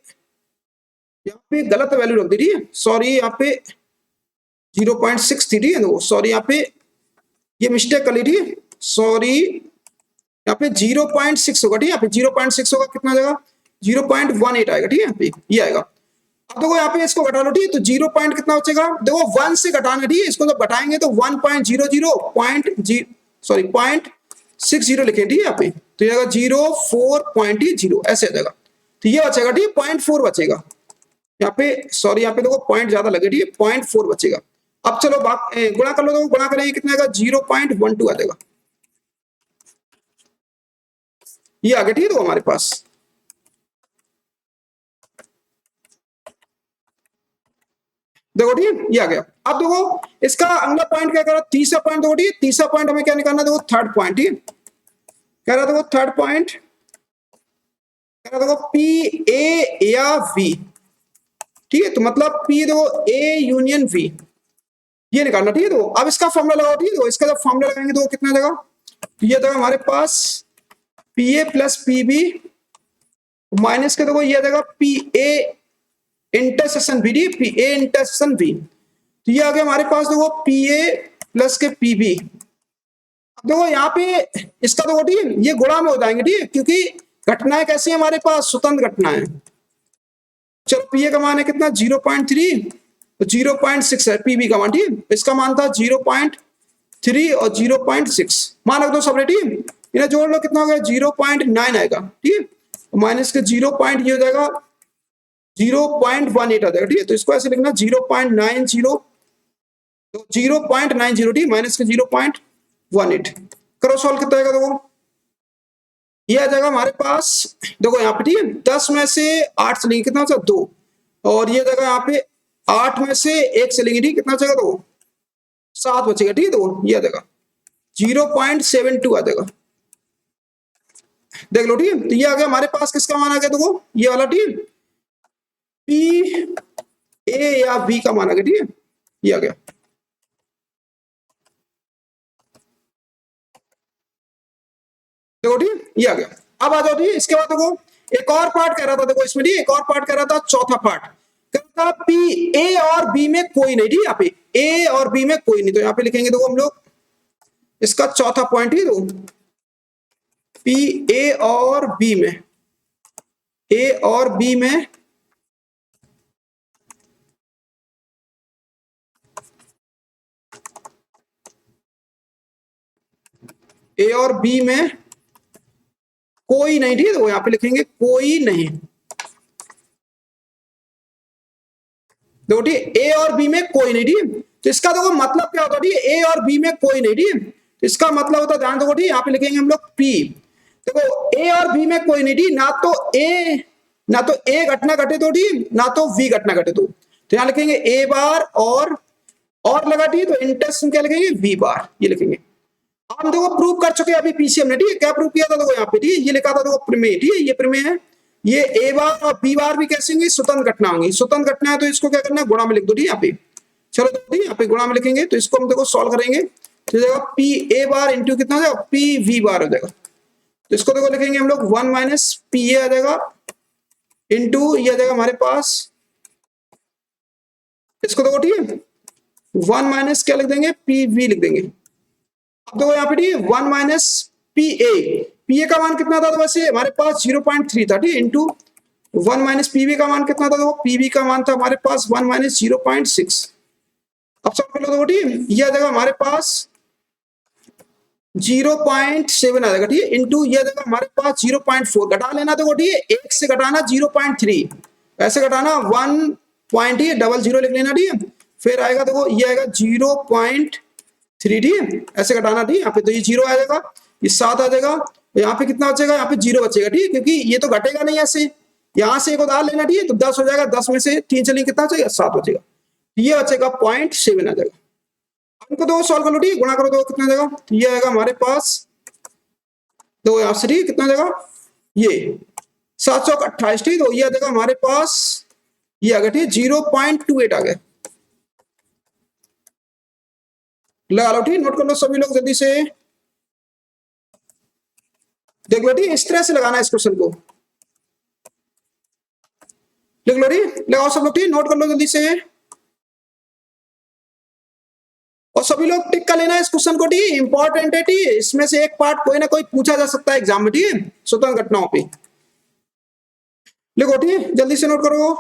S1: गलत वैल्यू रख दी थी, सॉरी यहाँ पे 0.6 थी, ठीक है, सॉरी यहाँ पे ये मिस्टेक कर ली थी, सॉरी यहाँ पे 0.6 होगा, ठीक है, यहाँ पे 0.6 होगा, कितना जाएगा 0.18 आएगा, ठीक है, यहाँ पे ये आएगा। अब देखो यहाँ पे इसको घटा लो, ठीक है, तो 0 पॉइंट कितना बचेगा, देखो 1 से घटाना, ठीक है, इसको जब घटाएंगे तो 1.00 सॉरी 0.60 लिखें, ठीक है, यहाँ पे तो ये आएगा 04.0 ऐसे आ जाएगा, तो ये बचेगा, ठीक है, 0.4 बचेगा यहाँ पे, सॉरी यहाँ पे देखो पॉइंट ज्यादा लगे, ठीक है, 0.4 बचेगा। अब चलो गुणा कर लो, तो गुणा करेंगे कितना आएगा 0.12 आ जाएगा, ये आ गया, ठीक है, तो हमारे पास देखो, ठीक है, ये आ गया। अब देखो इसका अगला पॉइंट क्या कह रहा है, तीसरा पॉइंट देखो, ठीक है, तीसरा पॉइंट हमें क्या निकालना है, देखो थर्ड पॉइंट, ठीक है, कह रहा देखो थर्ड पॉइंट कह रहा देखो पी ए या वी, ठीक है, तो मतलब पी देखो ए यूनियन वी, ये निकालना, ठीक है, तो अब इसका फॉर्मूला लगाओ, ठीक है, तो इसका जब फॉर्मूला लगाएंगे तो कितना देगा, तो ये देगा हमारे पास P A plus P B minus के देखो ये देगा P A intersection B, D P A intersection B, तो ये आ गया हमारे पास देखो पी ए प्लस के पी बी। अब देखो यहाँ पे इसका देखो, ठीक है, ये गुणा में हो जाएंगे, ठीक है, क्योंकि घटनाएं कैसी है हमारे पास, स्वतंत्र घटनाएं। चलो पी ए का मान है कितना 0.3, तो 0.6 है पीबी का मान, ठीक है, इसका मान था 0.3 और 0.6 मान रख दो सब, ठीक है, इन्हें जोड़ लो, कितना हो गया 0.9 आएगा, ठीक है, माइनस के 0 पॉइंट ये हो जाएगा 0.18 आ जाएगा, ठीक है, तो इसको ऐसे लिखना 0.90, तो 0.90, ठीक, माइनस के 0.18 करो सॉल्व, कितना आएगा देखो, ये आ जाएगा हमारे पास देखो यहाँ पे, ठीक है, 10 में से 8 चलेंगे, कितना बचा 2, और ये जगह यहाँ पे 8 में से 1 चलेंगे, ठीक, कितना बचेगा 2, 7 बचेगा, ठीक है, तो ये आ जाएगा 0.72 आ जाएगा, देख लो, ठीक है, तो ये आ गया हमारे पास, किसका मान आ गया देखो, ये वाला, ठीक है, पी ए या बी का मान आ गया, ठीक है, ये आ गया, देखो, ठीक, ये आ गया। अब आ जाओ, ठीक, इसके बाद देखो एक और पार्ट कह रहा था, देखो इसमें, ठीक, एक और पार्ट कह रहा था, चौथा पार्ट कह रहा था पी ए और बी में कोई नहीं, ठीक, यहाँ पे ए और बी में कोई नहीं, तो यहाँ पे लिखेंगे देखो हम लोग इसका चौथा पॉइंट ही, दो पी ए और बी में, ए और बी में ए और बी में कोई नहीं, ठीक है, तो यहाँ पे लिखेंगे कोई नहीं, देखो, ठीक, ए और बी में कोई नहीं, ठीक, तो इसका देखो मतलब क्या होता है, ठीक, ए और बी में कोई नहीं, ठीक, तो इसका मतलब होता है, ध्यान देखो, ठीक, यहाँ पे लिखेंगे हम लोग पी, देखो ए और बी में कोई नहीं, ठीक, ना तो ए घटना घटे तो, ठीक, ना तो वी घटना घटे तो यहाँ लिखेंगे ए बार और लगा, ठीक, तो इंटरसेक्शन क्या लिखेंगे वी बार, ये लिखेंगे। हम देखो प्रूव कर चुके अभी पीसीएम ने, ठीक है, क्या प्रूव किया था देखो यहाँ पे, ठीक, ये लिखा था देखो प्रमेय, ठीक है, ये प्रमेय है, ये ए बार और बी बार भी कैसे होंगी, स्वतंत्र घटना होंगी, स्वतंत्र घटना है, तो इसको क्या करना है गुणा में लिख दो, ठीक, यहाँ पे चलो, ठीक, यहाँ पे गुणा में लिखेंगे, तो इसको हम देखो सॉल्व करेंगे, तो जाएगा पी ए बार इंटू कितना हो जाएगा पी वी बार हो जाएगा, तो इसको देखो लिखेंगे हम लोग 1 माइनस पी ए आ जाएगा इंटू ये आ जाएगा हमारे पास, इसको देखो, ठीक है, 1 माइनस क्या लिख देंगे पी वी लिख देंगे। अब देखो यहाँ पे, ठीक, 1 माइनस पी ए का मान कितना था, तो वैसे हमारे पास 0.3 था, ठीक, इंटू 1 माइनस पीवी का मान कितना था, तो पीवी का मान था हमारे पास 1 माइनस 0.6। अब सब कर लो देखो, ठीक, ये आ जाएगा हमारे पास 0.7 आ जाएगा, ठीक है, इंटू ये आ जाएगा हमारे पास 0.4, घटा लेना देखो, ठीक है, 1 से घटाना 0.3, ऐसे घटाना 1.00 लिख लेना, ठीक है, फिर आएगा देखो ये आएगा 0.3, ठीक, ऐसे घटाना, ठीक, यहाँ पे तो ये 0 आ जाएगा, ये 7 आ जाएगा, यहाँ पे कितना बचेगा, यहाँ पे 0 बचेगा, ठीक, क्योंकि ये तो घटेगा नहीं ऐसे, यहाँ से एक उधार लेना, ठीक है, तो 10 हो जाएगा, 10 में से 3 चलेंगे, कितना बचेगा 7 बचेगा, ये बचेगा 0.7 आ जाएगा। इनको दो सॉल्व कर लो, ठीक, गुणा करो दो, कितना जाएगा, तो ये आएगा हमारे पास दो यहाँ से, ठीक, कितना जाएगा ये 728, ठीक, तो ये आ जाएगा हमारे पास, ये आ गया, ठीक, 0.28 आ गया, लगा लो, ठीक, नोट कर लो सभी लोग जल्दी से, देख लो, ठीक, इस तरह से लगाना है इस क्वेश्चन को, लिख लो री, लगाओ सब लोग, ठीक नोट कर लो जल्दी से। और सभी लोग टिक कर लेना इस क्वेश्चन को, ठीक इंपॉर्टेंट है, ठीक इसमें से एक पार्ट कोई ना कोई पूछा जा सकता है एग्जाम में, ठीक है स्वतंत्र घटनाओं पे। लिखो ठीक जल्दी से नोट करो।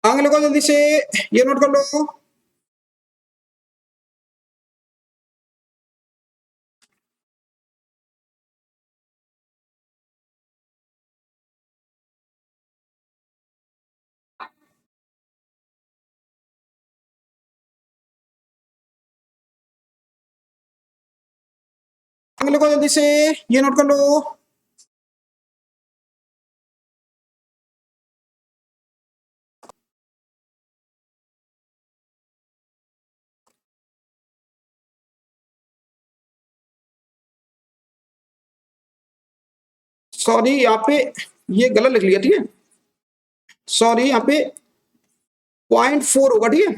S1: आगे लिखो जल्दी से, ये नोट कर लो। आगे लिखो जल्दी से, ये नोट कर लो। सॉरी यहाँ पे ये गलत लिख लिया, ठीक है सॉरी, यहाँ पे 0.4 होगा, ठीक है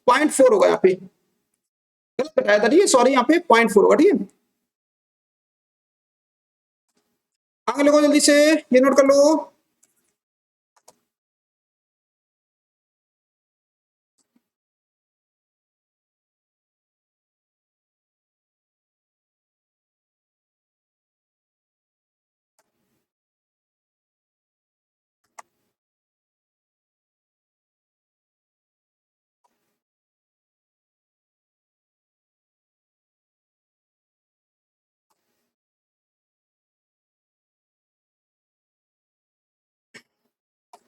S1: 0.4 होगा यहाँ पे, गलत बताया था, ठीक है सॉरी, यहाँ पे 0.4 होगा, ठीक है। आगे लिखो जल्दी से, ये नोट कर लो।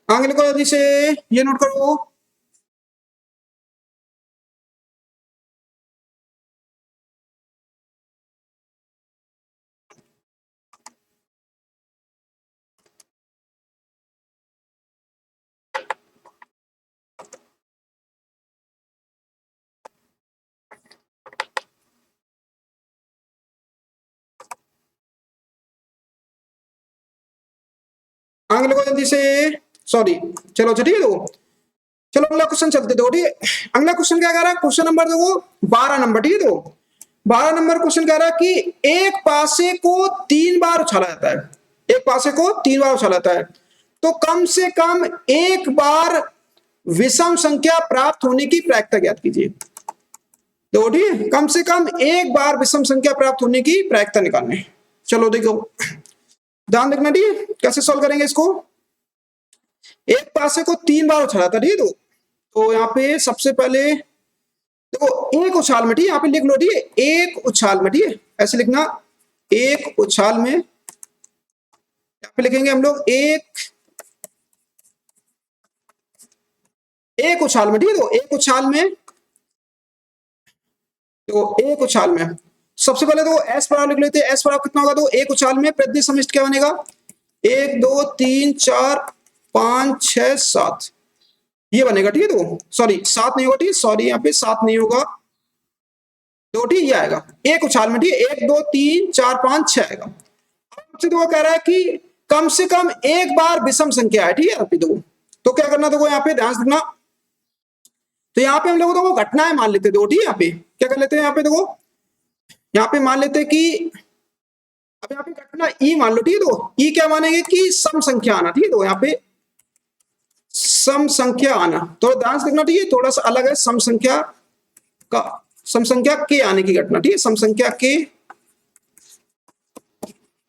S1: आगे लिखो जल्दी से, ये नोट करो। आगे लिखो जल्दी से, सॉरी चलो अच्छा ठीक है, देखो चलो अगला क्वेश्चन चलते दो, ठीक है अगला क्वेश्चन क्या कह रहा है, क्वेश्चन नंबर देखो 12 नंबर, ठीक है देखो 12 नंबर क्वेश्चन कह रहा है कि एक पासे को 3 बार उछाला जाता है, एक पासे को 3 बार उछाला जाता है, तो कम से कम एक बार विषम संख्या प्राप्त होने की प्रायिकता ज्ञात कीजिए। देखो ठीक है कम से कम एक बार विषम संख्या प्राप्त होने की प्रायिकता निकालने। चलो देखो ध्यान देखना, ठीक है कैसे सॉल्व करेंगे इसको। एक पासे को 3 बार उछाला था, ठीक है तो यहाँ पे सबसे पहले देखो एक उछाल में, ठीक है यहाँ पे लिख लो, ठीक है एक उछाल में, ठीक है ऐसे लिखना, एक उछाल में, यहाँ पे लिखेंगे हम लोग एक उछाल में, ठीक है तो एक उछाल में, तो एक उछाल में सबसे पहले तो एस बराबर लिख लेते हैं, एस बराबर कितना होगा, तो एक उछाल में प्रतिदिन समिष्ट क्या बनेगा, 1 2 3 4 5 6 7 ये बनेगा, ठीक है तो सॉरी 7 नहीं होगा, ठीक है सॉरी यहाँ पे 7 नहीं होगा, दो ठीक ये आएगा एक उछाल में, ठीक है 1 2 3 4 5 6 आएगा। सबसे तो वो कह रहा है कि कम से कम एक बार विषम संख्या है, ठीक है यहाँ पे देखो, तो क्या करना देखो यहाँ पे ध्यान से देखना, तो यहाँ पे हम लोग देखो घटनाएं मान लेते देखो, ठीक है यहाँ पे क्या कर लेते हैं, यहाँ पे देखो यहाँ पे मान लेते कि अब यहाँ पे घटना ई मान लो, ठीक है तो ई क्या मानेंगे कि सम संख्या आना, ठीक है तो यहाँ पे सम संख्या आना, तो ध्यान से देखना, ठीक है थोड़ा सा अलग है सम संख्या का, सम संख्या के आने की घटना, ठीक है सम संख्या के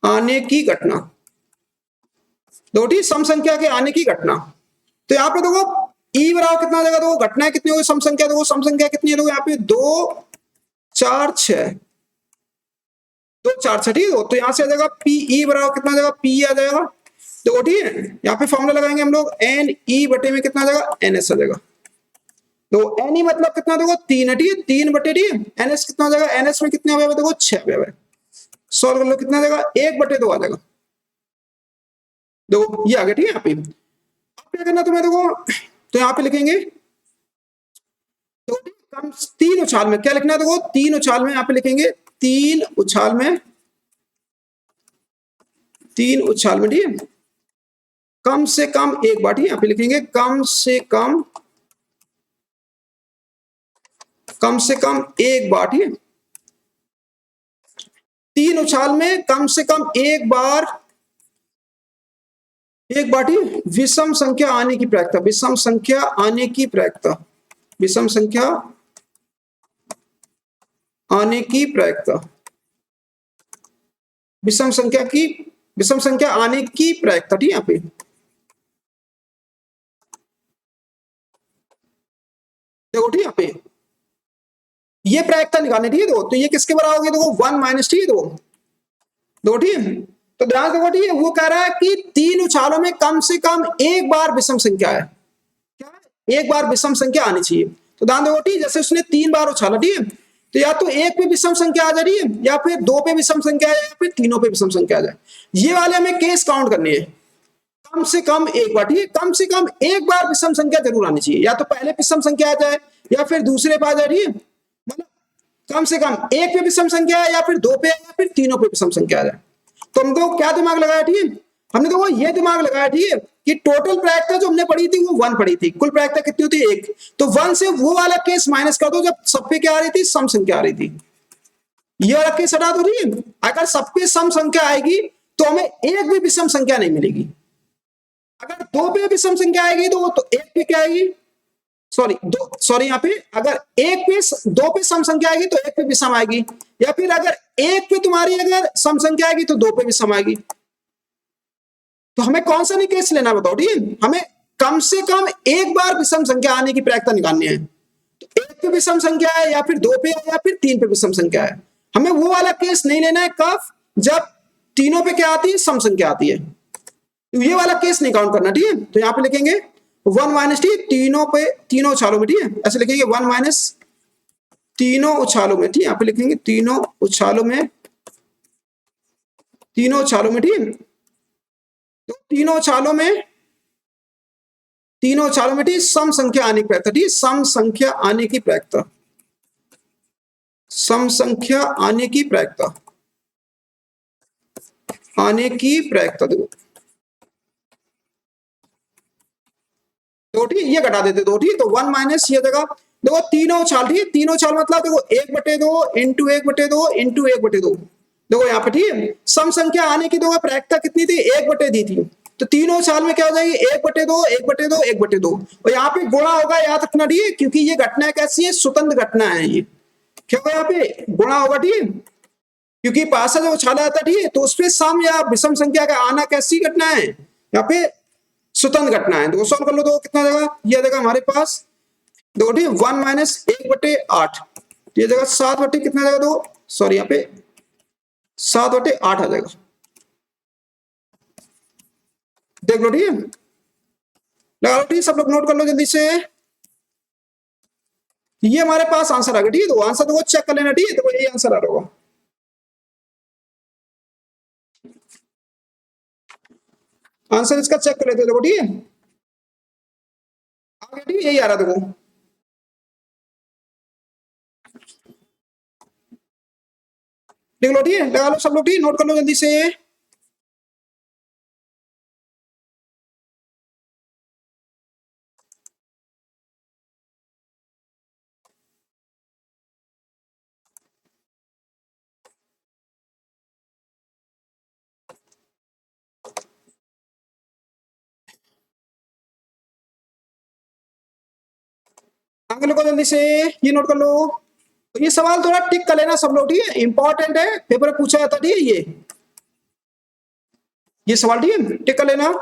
S1: आने की घटना, दो ठीक सम संख्या के आने की घटना। तो यहाँ पे देखो ई बराबर कितना आ जाएगा, देखो घटनाएं कितनी होगी सम संख्या, देखो सम संख्या कितनी है, देखो यहाँ पे 2 4 6 2 4 6, ठीक है तो यहाँ से आ जाएगा पी ई बराबर कितना आ जाएगा, पी आ जाएगा, देखो ठीक है यहाँ पे फॉर्मूला लगाएंगे हम लोग एन ई बटे में कितना आ जाएगा, एन एस आ जाएगा, तो एन ई मतलब कितना देखो 3 है, ठीक है 3 बटे, ठीक है एन एस कितना आ जाएगा, एन एस में कितने अवयव है देखो 6 अवयव है, सॉल्व कर लो कितना आ जाएगा 1 बटे 2 आ जाएगा, देखो ये आ गया, ठीक है यहाँ पे अब क्या करना तुम्हें देखो, तो यहाँ पे लिखेंगे तो कम 3 उछाल में क्या लिखना है, देखो 3 उछाल में यहाँ पे लिखेंगे 3 उछाल में, 3 उछाल में, ठीक है कम से कम एक बार, ठीक है, यहाँ पे लिखेंगे कम से कम एक बार, ठीक है। तीन उछाल में कम से कम एक बार, ठीक है, विषम संख्या आने की प्रायिकता, विषम संख्या आने की प्रायिकता, विषम संख्या आने की प्रायिकता, विषम संख्या आने की प्रायिकता, ठीक है, यहाँ पे देखो, ठीक है, यहाँ पे ये प्रायिकता निकालनी, ठीक है। तो ये किसके बराबर होगी, देखो 1 माइनस, ठीक है, दो, ठीक है। तो ध्यान देखो, ठीक है, वो कह रहा है कि तीन उछालों में कम से कम एक बार विषम संख्या है, क्या है, एक बार विषम संख्या आनी चाहिए। तो ध्यान देखो, ठीक है, जैसे उसने तीन बार उछाला, ठीक है, तो या तो एक पे विषम संख्या आ जा रही है, या फिर दो पे विषम संख्या है, या फिर तीनों पे विषम संख्या आ जाए। ये वाले हमें केस काउंट करनी है, कम से कम एक बार, ठीक है, कम से कम एक बार विषम संख्या जरूर आनी चाहिए, या तो पहले विषम संख्या आ जाए या फिर दूसरे पे आ जा रही है, मतलब कम से कम एक पे विषम संख्या है, या फिर दो पे, या फिर तीनों पे विषम संख्या आ जाए। तो हमको क्या दिमाग लगाया, ठीक है, हमने तो वो ये दिमाग लगाया, ठीक है, कि टोटल प्रायिकता जो हमने पढ़ी थी वो 1 पढ़ी थी, कुल प्रायिकता कितनी होती है 1, तो 1 से वो वाला केस माइनस कर दो जब सब पे क्या आ रही थी, सम संख्या आ रही थी। ये वाला केस हटा दो, ठीक है। अगर सब पे सम संख्या आएगी तो हमें एक भी विषम संख्या नहीं मिलेगी। अगर दो पे विषम संख्या आएगी तो एक पे क्या आएगी, सॉरी यहाँ पे अगर एक पे दो पे सम संख्या आएगी तो एक पे विषम आएगी, या फिर अगर एक पे तुम्हारी अगर सम संख्या आएगी तो दो पे विषम आएगी। तो हमें कौन सा नहीं केस लेना, बताओ, ठीक है, हमें कम से कम एक बार विषम संख्या आने की प्रायिकता निकालनी है। तो एक पे विषम संख्या है, या फिर दो पे, या फिर तीन पे विषम संख्या है। हमें वो वाला केस नहीं लेना है, कब, जब तीनों पे क्या आती है, सम संख्या आती है। तो ये वाला केस नहीं काउंट करना, ठीक है। तो यहाँ पे लिखेंगे 1 माइनस, ठीक है, तीनों पे, तीनों उछालों में, ठीक है, ऐसे लिखेंगे 1 माइनस तीनों उछालों में, ठीक है, यहाँ पे लिखेंगे तीनों उछालों में, तीनों उछालों में, ठीक है। तो तीनों उछालों में, तीनों उछालों में, ठीक, सम संख्या आने की प्रायिकता, ठीक, सम संख्या आने की प्रायिकता, सम संख्या आने की प्रायिकता, आने की प्रायिकता देखो, दो, ठीक, ये घटा देते दो, ठीक, तो 1 माइनस ये जगह देखो तीनों उछाल, ठीक, तीनों उछाल मतलब देखो 1/2 इंटू 1/2 इंटू 1/2, देखो यहाँ पे, ठीक है, सम संख्या आने की देखो प्रायिकता कितनी थी, 1/2 दी थी। तो तीनों साल में क्या हो जाएगी, 1/2 1/2 1/2, और यहाँ पे गुणा होगा, याद रखना, ठीक है, क्योंकि ये घटना कैसी है, स्वतंत्र घटना है। ये क्या होगा, यहाँ पे गुणा होगा, ठीक है, क्योंकि पासा जब उछाला जाता है, ठीक है, तो उसपे सम या विषम संख्या का आना कैसी घटना है, यहाँ पे स्वतंत्र घटना है। तो सॉल्व कर लो, तो कितना देगा, ये देगा हमारे पास दो, ठीक, 1 माइनस 1/8, ये जगह 7 कितना देगा, दो, सॉरी यहाँ पे 7/8 आ जाएगा, देख लो, ठीक है, लगा लो, ठीक, सब लोग नोट कर लो जल्दी से। ये हमारे पास आंसर आ गया, ठीक है, तो आंसर तो वो चेक कर लेना, ठीक है, तो यही आंसर आ रहा होगा। आंसर इसका चेक कर लेते देखो, ठीक है, आ गया, ठीक है, यही आ रहा देखो। देख लो, ठीक है, लगा लो सब लोग, ठीक, नोट कर लो जल्दी से। आगे लो जल्दी से, ये नोट कर लो। तो ये सवाल थोड़ा टिक कर लेना सब लोग, ठीक है, इंपॉर्टेंट है, पेपर में पूछा जाता है, ठीक है, ये सवाल, ठीक है, टिक कर लेना।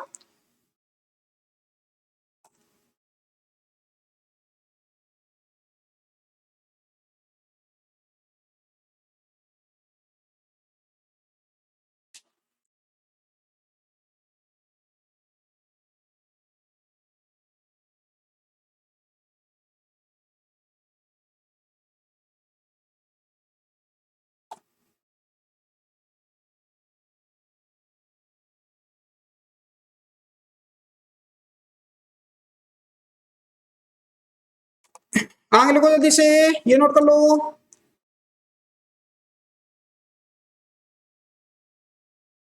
S1: आगे लिखो जल्दी से, ये नोट कर लो।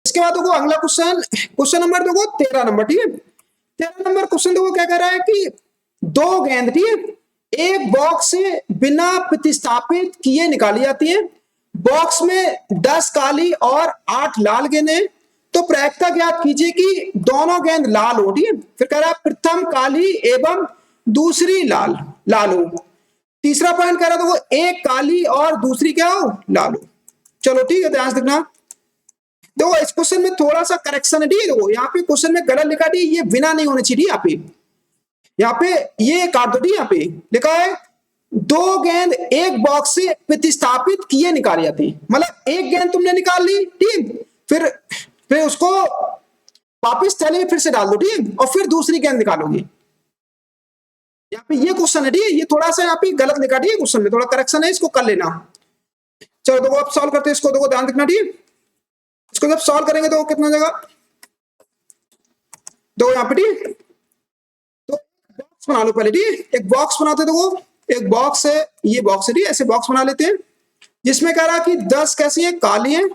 S1: इसके बाद देखो अगला क्वेश्चन नंबर देखो 13 नंबर, ठीक है। 13 नंबर क्वेश्चन देखो क्या कह रहा है कि दो गेंद, ठीक है, एक बॉक्स से बिना प्रतिस्थापित किए निकाली जाती है। बॉक्स में 10 काली और 8 लाल गेंदें, तो प्रायिकता ज्ञात कीजिए कि दोनों गेंद लाल हो, ठीक है। फिर कह रहा है प्रथम काली एवं दूसरी लाल लाल हो। तीसरा पॉइंट कह रहा था वो एक काली और दूसरी क्या हो, लाल हो। चलो ठीक है, ध्यान से देखना। देखो इस क्वेश्चन में थोड़ा सा करेक्शन है, ठीक है। देखो यहाँ पे क्वेश्चन में गलत लिखा, ठीक है, ये बिना नहीं होनी चाहिए। यहाँ पे ये काट दो, ठीक है। यहाँ पे लिखा है दो गेंद एक बॉक्स से प्रतिस्थापित किए निकाली जाती है, मतलब एक गेंद तुमने निकाल ली, ठीक, फिर उसको वापस थैले में फिर से डाल दो, ठीक, और फिर दूसरी गेंद निकालोगे। यहाँ पे ये क्वेश्चन है, ठीक है, ये थोड़ा सा यहाँ पे गलत लिखा, ठीक है, क्वेश्चन में थोड़ा करेक्शन है, इसको कर लेना। चलो देखो अब सॉल्व करते हैं इसको, देखो ध्यान रखना, ठीक है। इसको जब सॉल्व करेंगे तो कितना जगह, देखो यहाँ पे, ठीक, तो बॉक्स बना लो पहले, ठीक है। एक बॉक्स बनाते, देखो एक बॉक्स है, ये बॉक्स है, ठीक है, ऐसे बॉक्स बना लेते हैं जिसमें कह रहा कि 10 कैसी है, काली है,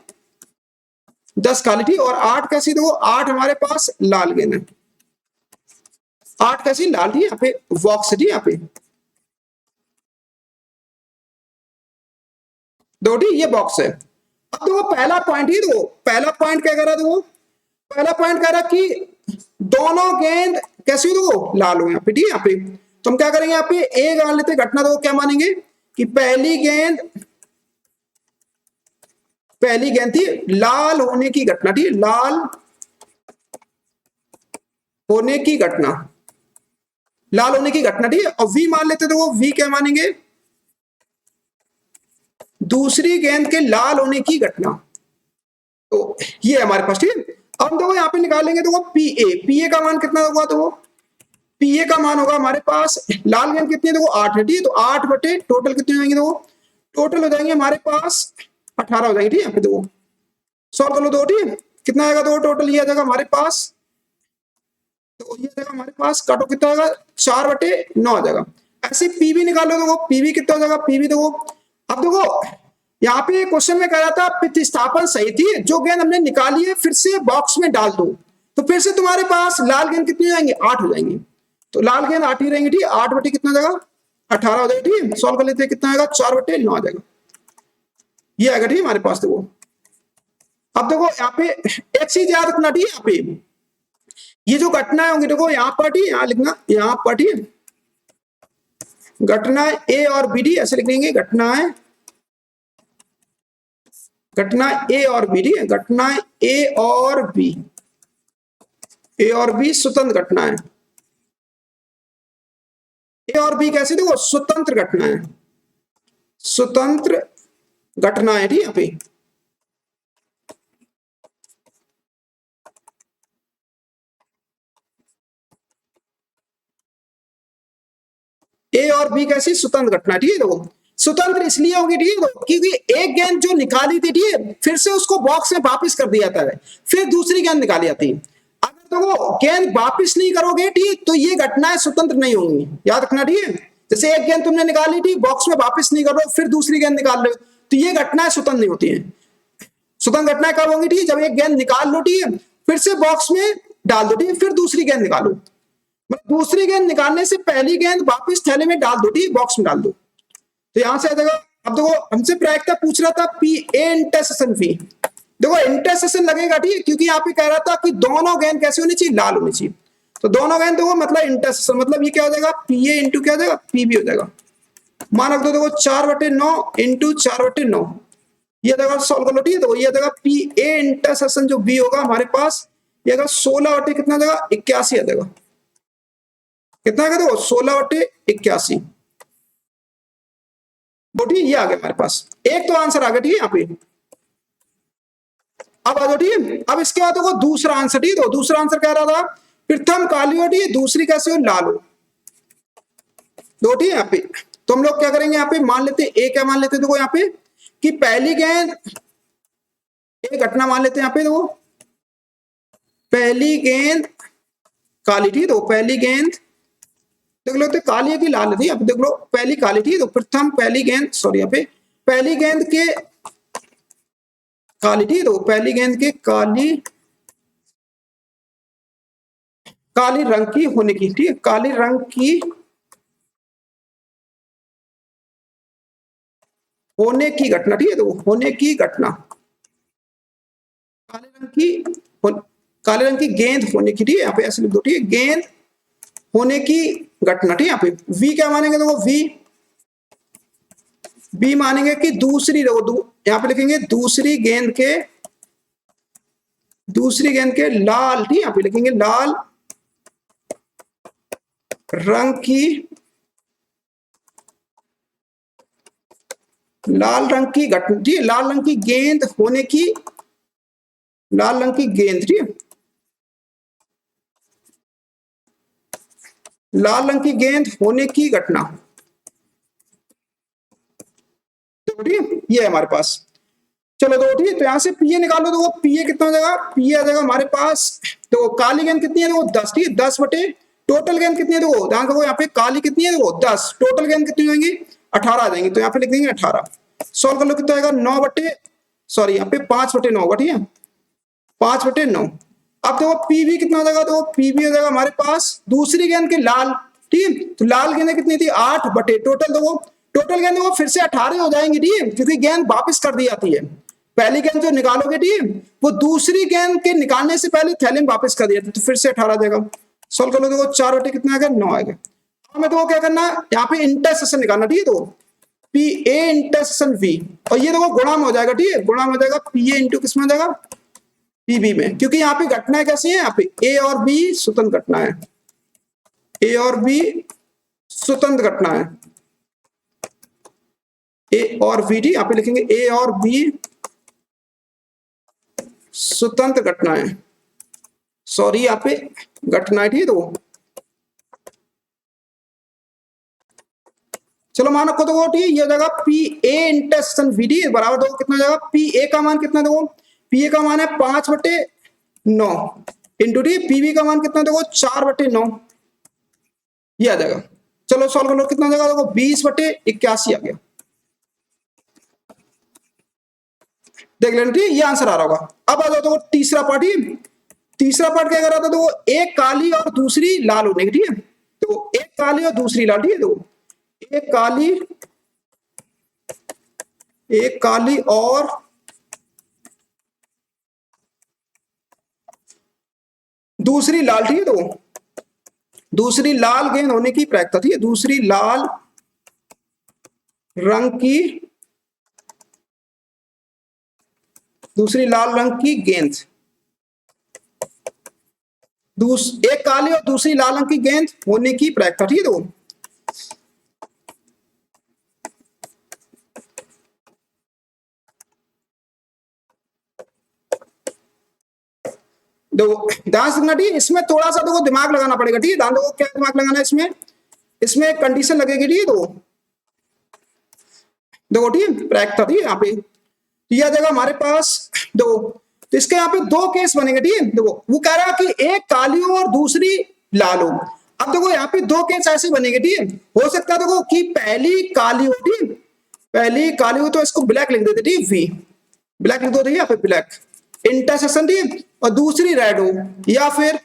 S1: 10 काली, ठीक, और 8 कैसी, देखो 8 हमारे पास लाल गेंद है, 8 कैसी लाल, ठीक, यहाँ पे बॉक्स है, ठीक, यहाँ पे दो, ठीक, ये बॉक्स है। अब देखो पहला पॉइंट ही, देखो पहला पॉइंट क्या कह रहा, देखो पहला पॉइंट कह रहा कि दोनों गेंद कैसी हो, देखो लाल हो, यहाँ पे, ठीक, यहाँ पे तो हम क्या करेंगे, यहाँ पे एक मान लेते घटना, तो क्या मानेंगे कि पहली गेंद थी लाल होने की घटना, ठीक, लाल होने की घटना, लाल होने की घटना, ठीक है। और वी मान लेते, तो वो वी क्या मानेंगे, दूसरी गेंद के लाल होने की घटना। तो ये हमारे पास, ठीक है। अब देखो यहाँ पे निकालेंगे, तो वो पीए का मान कितना होगा, तो वो पीए का मान होगा हमारे पास, लाल गेंद कितनी है, देखो 8 है, ठीक है, तो 8 बटे टोटल कितने हो जाएंगे, देखो टोटल हो जाएंगे हमारे पास 18 हो जाएंगे, ठीक है। यहाँ पे देखो सॉल्व कर लो, दो, ठीक है, कितना आएगा, तो टोटल ये आ जाएगा हमारे पास, तो ये आएगा हमारे पास, काटो कितना आएगा, 4 बटे 9 आ जाएगा। ऐसे पीवी निकालो, देखो पीवी कितना हो जाएगा, पीवी देखो, अब देखो यहाँ पे क्वेश्चन में कह रहा था प्रतिस्थापन सही थी, जो गेंद हमने निकाली है फिर से बॉक्स में डाल दो, तो फिर से तुम्हारे पास लाल गेंद कितनी हो जाएंगे, 8 हो जाएंगे, तो लाल गेंद 8 ही रहेंगे, ठीक, 8 बटे कितना जाएगा, 18 हो जाएगा, ठीक, सॉल्व कर लेते हैं, कितना आएगा, 4 बटे 9 आ जाएगा, ये आएगा, ठीक, हमारे पास। देखो अब देखो यहाँ पे एक चीज याद रखना, ठीक है, यहाँ पे ये जो घटनाएं होंगी, देखो यहाँ पर, ठीक, यहाँ लिखना, यहाँ पर, ठीक, घटना ए और बी, डी ऐसे लिख लेंगे, घटना ए और बी, ठीक है, घटना ए और बी स्वतंत्र घटना है, ए और बी कैसे, देखो स्वतंत्र घटना है, स्वतंत्र घटना है, ठीक, यहाँ पे ए और बी कैसी स्वतंत्र घटना, ठीक है। देखो स्वतंत्र इसलिए होगी, ठीक है, क्योंकि एक गेंद जो निकाली थी, ठीक है, फिर से उसको बॉक्स में वापस कर दिया जाता है, फिर दूसरी गेंद निकाली जाती है। अगर तो गेंद वापस नहीं करोगे, ठीक, तो ये घटनाएं स्वतंत्र नहीं होंगी, याद रखना, ठीक है। जैसे एक गेंद तुमने निकाली थी, बॉक्स में वापस नहीं करो, फिर दूसरी गेंद निकाल लो, तो ये घटनाएं स्वतंत्र नहीं होती है। स्वतंत्र घटनाएं कब होंगी, ठीक है, जब एक गेंद निकाल लो, ठीक है, फिर से बॉक्स में डाल दो, ठीक है, फिर दूसरी गेंद निकालो, दूसरी गेंद निकालने से पहली गेंद वापस थैले में डाल दो, ठीक, बॉक्स में डाल दो, तो यहां से आ जाएगा। अब देखो हमसे प्रायिकता पूछ रहा था पी ए इंटरसेशन फी, देखो इंटरसेशन लगेगा, ठीक है, क्योंकि यहाँ पे कह रहा था कि दोनों गेंद कैसे होनी चाहिए, लाल होनी चाहिए, तो दोनों गेंद देखो मतलब इंटरसेशन, मतलब ये क्या हो जाएगा, पी ए इंटू क्या हो जाएगा, पी बी हो जाएगा। मान रख दो, देखो 4/9 इंटू 4/9, ये देखो सॉल्व कर लो, ठीक है, तो ये देखो पी ए इंटरसेशन जो बी होगा हमारे पास, ये अगर 16 बटे कितना देगा, 81 आ जाएगा, कितना आएगा, देखो 16/81, ठीक, ये आ गया हमारे पास, एक तो आंसर आ गया, ठीक है, यहाँ पे। अब आ जाओ, ठीक है, अब इसके बाद देखो दूसरा आंसर, ठीक है, दूसरा आंसर कह रहा था प्रथम काली हो, ठीक है, दूसरी कैसे हो, लाल हो, दो, ठीक है, यहाँ पे तो हम लोग क्या करेंगे, यहाँ पे मान लेते ए, क्या मान लेते, देखो यहाँ पे कि पहली गेंद, एक घटना मान लेते हैं यहाँ पे, देखो पहली गेंद काली, ठीक है, तो पहली गेंद देख लो, तो काली है कि लाल है, अब देख लो पहली काली, ठीक है, तो प्रथम पहली गेंद, सॉरी यहाँ पे पहली गेंद के काली, ठीक है। तो पहली गेंद के काली रंग की होने की, ठीक है, काली रंग की होने की घटना, ठीक है। तो होने की घटना, काले रंग की काले रंग की गेंद होने की, ठीक है, यहाँ पे ऐसे लिख दो, ठीक है, गेंद होने की घटना, ठीक है। यहाँ पे वी क्या मानेंगे, देखो वी मानेंगे कि दूसरी, यहाँ पे लिखेंगे दूसरी गेंद के लाल, ठीक है, यहाँ पे लिखेंगे लाल रंग की घटना, ठीक है, लाल रंग की गेंद होने की, लाल रंग की गेंद, ठीक है, लाल रंग की गेंद होने की घटना, तो ठीक है, ये है हमारे पास। चलो तो ठीक है, तो यहां से पीए निकालो, तो वो पीए कितना हो जाएगा, पीए आ जाएगा हमारे पास, तो काली गेंद कितनी है, देखो 10, ठीक है, 10 बटे टोटल गेंद कितनी है, देखो ध्यान रखो, यहाँ पे काली कितनी है, देखो 10, टोटल गेंद कितनी होंगी 18 आ जाएंगी, तो यहाँ पे लिख देंगे 18। सॉल्व कर लो, कितना आएगा 9 बटे, सॉरी यहाँ पे 5 बटे 9 होगा, ठीक है, 5 बटे 9। अब देखो पीवी कितना हो जाएगा, तो पीवी हो जाएगा हमारे पास दूसरी गेंद के लाल, ठीक है, तो लाल गेंद कितनी थी 8 बटे टोटल, देखो टोटल गेंद वो फिर से 18 हो जाएंगी, ठीक है, क्योंकि गेंद वापस कर दी जाती है। पहली गेंद जो निकालोगे, ठीक है, वो दूसरी गेंद के निकालने से पहले थैले में वापस कर दिया था, तो फिर से 18 देगा। सॉल्व कर लो, देखो 4 बटे कितना आएगा 9 आएगा। हमें तो क्या करना, यहाँ पे इंटरसेक्शन निकालना, ठीक है, तो पी ए इंटरसेक्शन वी, और ये देखो गुणा में हो जाएगा, ठीक है, गुणा में हो जाएगा पी ए इंटू किसमें हो जाएगा पीबी में, क्योंकि यहाँ पे घटनाएं कैसी है, यहाँ पे ए और बी स्वतंत्र घटना है, ए और बी स्वतंत्र घटना है, ए और बी, डी यहाँ पे लिखेंगे ए और बी स्वतंत्र घटना है, सॉरी यहाँ पे घटना है, ठीक है। तो चलो मान रखो, तो ठीक है, ये हो जाएगा पी ए इंटरसेक्शन वी डी बराबर, देखो कितना हो जाएगा, पी ए का मान कितना, देखो पी ए का मान है 5 बटे 9 इंटू डी, पीवी का मान कितना, देखो 4 बटे 9, ये आ जाएगा। चलो सॉल्व कर लो, कितना आ जाएगा, देखो 20 बटे 81 आ गया, देख लेना, ठीक है, ये आंसर आ रहा होगा। अब आ जाओ तो तीसरा पार्ट, ही तीसरा पार्ट क्या कर रहा था, तो एक काली और दूसरी लाल होने की, ठीक है, तो एक काली और दूसरी लाल, ठीक है, तो एक काली और दूसरी लाल, ठीक है, तो दूसरी लाल गेंद होने की प्रायिकता, ठीक है, दूसरी लाल रंग की गेंद, एक काली और दूसरी लाल रंग की गेंद होने की प्रायिकता, ठीक है, तो देखो ध्यान से, ठीक है, इसमें थोड़ा सा देखो दिमाग लगाना पड़ेगा, ठीक है, ध्यान देखो क्या दिमाग लगाना है इसमें एक कंडीशन लगेगी, ठीक है, तो देखो ठीक है, प्रायिकता, ठीक है, यहाँ पे तो यह जगह हमारे पास देखो, तो इसके यहाँ पे 2 केस बनेंगे, ठीक है, देखो वो कह रहा है कि एक काली हो और दूसरी लाल हो। अब देखो यहाँ पे 2 केस ऐसे बनेंगे, ठीक है, हो सकता है देखो कि पहली काली हो, ठीक, पहली काली हो तो इसको ब्लैक लिख देते, ठीक, वी ब्लैक लिख दो, ठीक है, यहाँ पे ब्लैक इंटरसेक्शन, ठीक, और दूसरी रेड हो, या फिर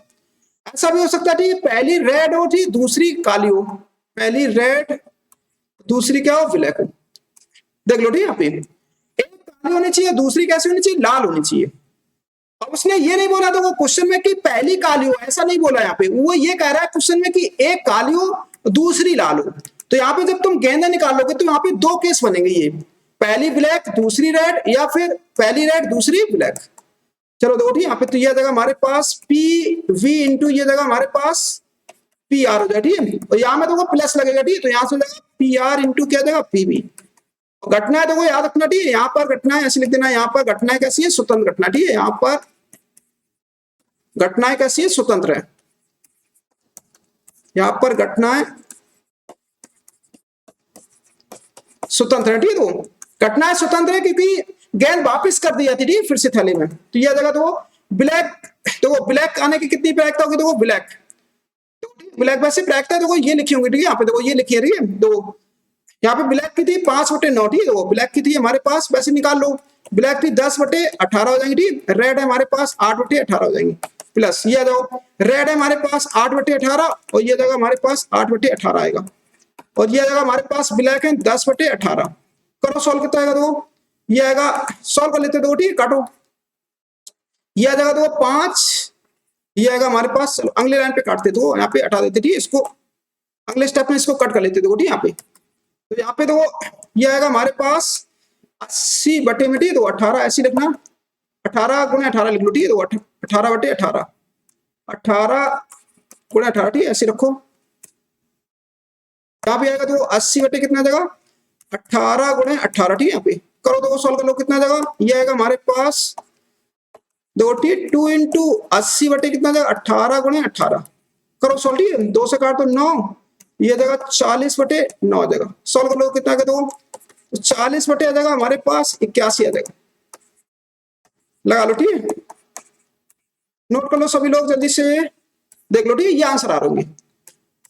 S1: ऐसा भी हो सकता है, ठीक, पहली रेड हो, ठीक, दूसरी काली हो, पहली रेड दूसरी क्या हो ब्लैक हो, देख लो, ठीक, यहाँ पे एक काली होनी चाहिए, दूसरी कैसी होनी चाहिए, लाल होनी चाहिए। अब उसने ये नहीं बोला था वो क्वेश्चन में कि पहली काली हो, ऐसा नहीं बोला यहाँ पे, वो ये कह रहा है क्वेश्चन में कि एक काली हो दूसरी लाल हो। तो यहाँ पे जब तुम गेंदा निकालोगे तो यहाँ पे 2 केस बनेंगे, ये पहली ब्लैक दूसरी रेड, या फिर पहली रेड दूसरी ब्लैक। चलो देखो ठीक, यहाँ पे तो यह जगह हमारे पास पी वी इंटू ये जगह हमारे पास पी आर हो जाए, ठीक है, और यहाँ में तो प्लस लगेगा, ठीक है, तो यहाँ से हो जाएगा पी आर इंटू क्या जाएगा पी वी। घटना है देखो याद रखना, ठीक है, यहाँ पर घटनाएं ऐसे लिख देना, यहाँ पर घटनाएं कैसी है, स्वतंत्र घटना, ठीक है, यहाँ पर घटनाएं कैसी है, स्वतंत्र है, यहाँ पर घटनाएं स्वतंत्र है, ठीक है, तो घटनाएं स्वतंत्र है क्योंकि गेंद वापस कर दी जाती थी फिर से थैले में। तो यह जगह तो ब्लैक, तो ब्लैक आने की कितनी प्रायिकता होगी, देखो ब्लैक, तो ब्लैक वैसे प्रायिकता देखो ये लिखी होंगी, ठीक है, यहाँ पे देखो ये लिखी है, ठीक है, तो यहाँ पे ब्लैक की थी 5/9, ठीक है, ब्लैक की थी हमारे पास, वैसे निकाल लो ब्लैक थी 10/18 हो जाएंगी, ठीक। रेड है हमारे पास 8/18 हो जाएंगी, प्लस ये आ जाओ, रेड है हमारे पास 8/18 और ये जगह हमारे पास 8/18 आएगा, और ये जगह हमारे पास ब्लैक है 10/18। करो सॉल्व, कितना आएगा दो, ये आएगा, सॉल्व कर लेते दो, ठीक, काटो, ये आ जाएगा दो 5, ये आएगा हमारे पास, चलो अगले लाइन पे काटते दो, यहाँ पे हटा देते, ठीक, इसको अगले स्टेप में इसको कट कर लेते दो, ठीक, यहाँ पे, तो यहाँ पे देखो ये आएगा हमारे पास 80 में, ठीक, तो 18 ऐसी लिखना, 18 × 18 लिख लो, ठीक है, तो 18/18, 18 × 18, ठीक है, ऐसे रखो। यहाँ पे आएगा तो 80 कितना जगह 18 × 18, ठीक है, यहाँ पे करो तो सॉल्व कर लो, कितना जगह, ये आएगा हमारे पास दो, ठीक, 2 × 80 कितना जगह 18 × 18, करो सॉल्व, ठीक है, 2 से काट तो 9, ये जगह 40/9 जगह, सॉल्व कर लो, कितना का दो, 40 आ जाएगा हमारे पास 81 आ जाएगा, लगा लो, ठीक है, नोट कर लो सभी लोग, जल्दी से देख लो, ठीक है, ये आंसर आ रहे होंगे,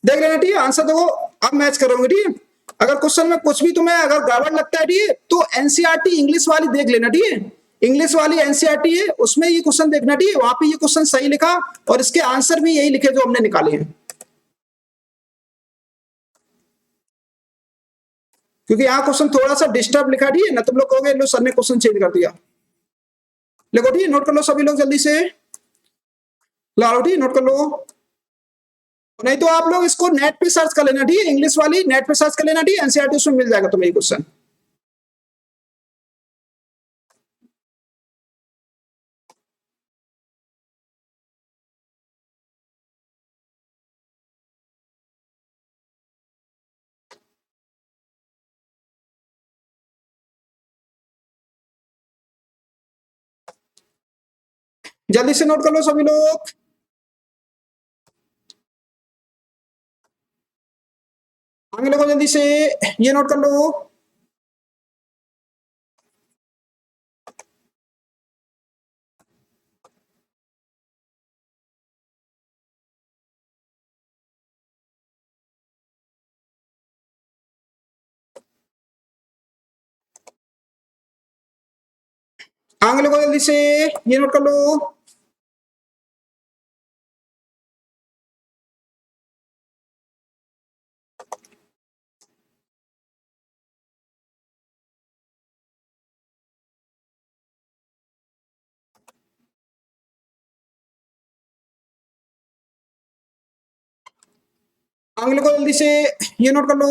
S1: देख लेना, ठीक है, आंसर देखो अब मैच करोगे, ठीक है। अगर क्वेश्चन में कुछ भी तुम्हें अगर गड़बड़ लगता है, ठीक है, तो एनसीईआरटी इंग्लिश वाली देख लेना, ठीक है, इंग्लिश वाली एनसीईआरटी है, उसमें ये क्वेश्चन देखना, ठीक है, वहां पे ये क्वेश्चन सही लिखा और इसके आंसर भी यही लिखे जो हमने निकाले हैं, क्योंकि यहाँ क्वेश्चन थोड़ा सा डिस्टर्ब लिखा, ठीक है ना, तुम लोग कहोगे लो सर ने क्वेश्चन चेंज कर दिया, लिखो, ठीक है, नोट कर लो सभी लोग, जल्दी से ला लो, ठीक, नोट कर लो, नहीं तो आप लोग इसको नेट पे सर्च कर लेना, ठीक है, इंग्लिश वाली नेट पे सर्च कर लेना, ठीक है, एनसीईआरटी उसमें मिल जाएगा तुम्हें ये क्वेश्चन। जल्दी से नोट कर लो सभी लोग, आगे लोगों जल्दी से ये नोट कर लो, आगे लोगों जल्दी से ये नोट कर लो, आगे लोगों जल्दी से ये नोट कर लो,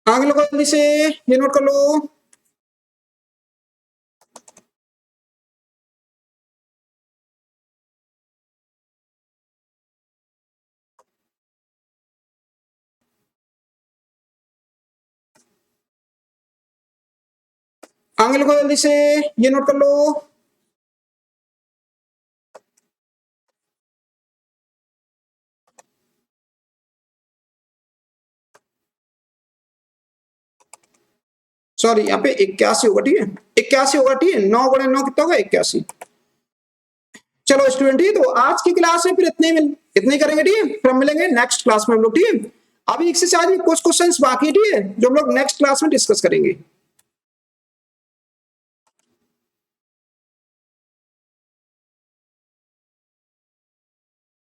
S1: आगे लोगों जल्दी से ये नोट कर लो, आगे लोगों जल्दी से ये नोट कर लो, सॉरी यहाँ पे 81 होगा, ठीक है, 81 होगा, ठीक है, 9 × 9 कितना होगा 81। चलो स्टूडेंट, ठीक है, तो आज की क्लास में फिर इतने करेंगे, ठीक है, फिर हम मिलेंगे नेक्स्ट क्लास में हम लोग, ठीक है, अभी एक्सरसाइज में कुछ क्वेश्चंस बाकी, ठीक है, जो हम लोग नेक्स्ट क्लास में डिस्कस करेंगे।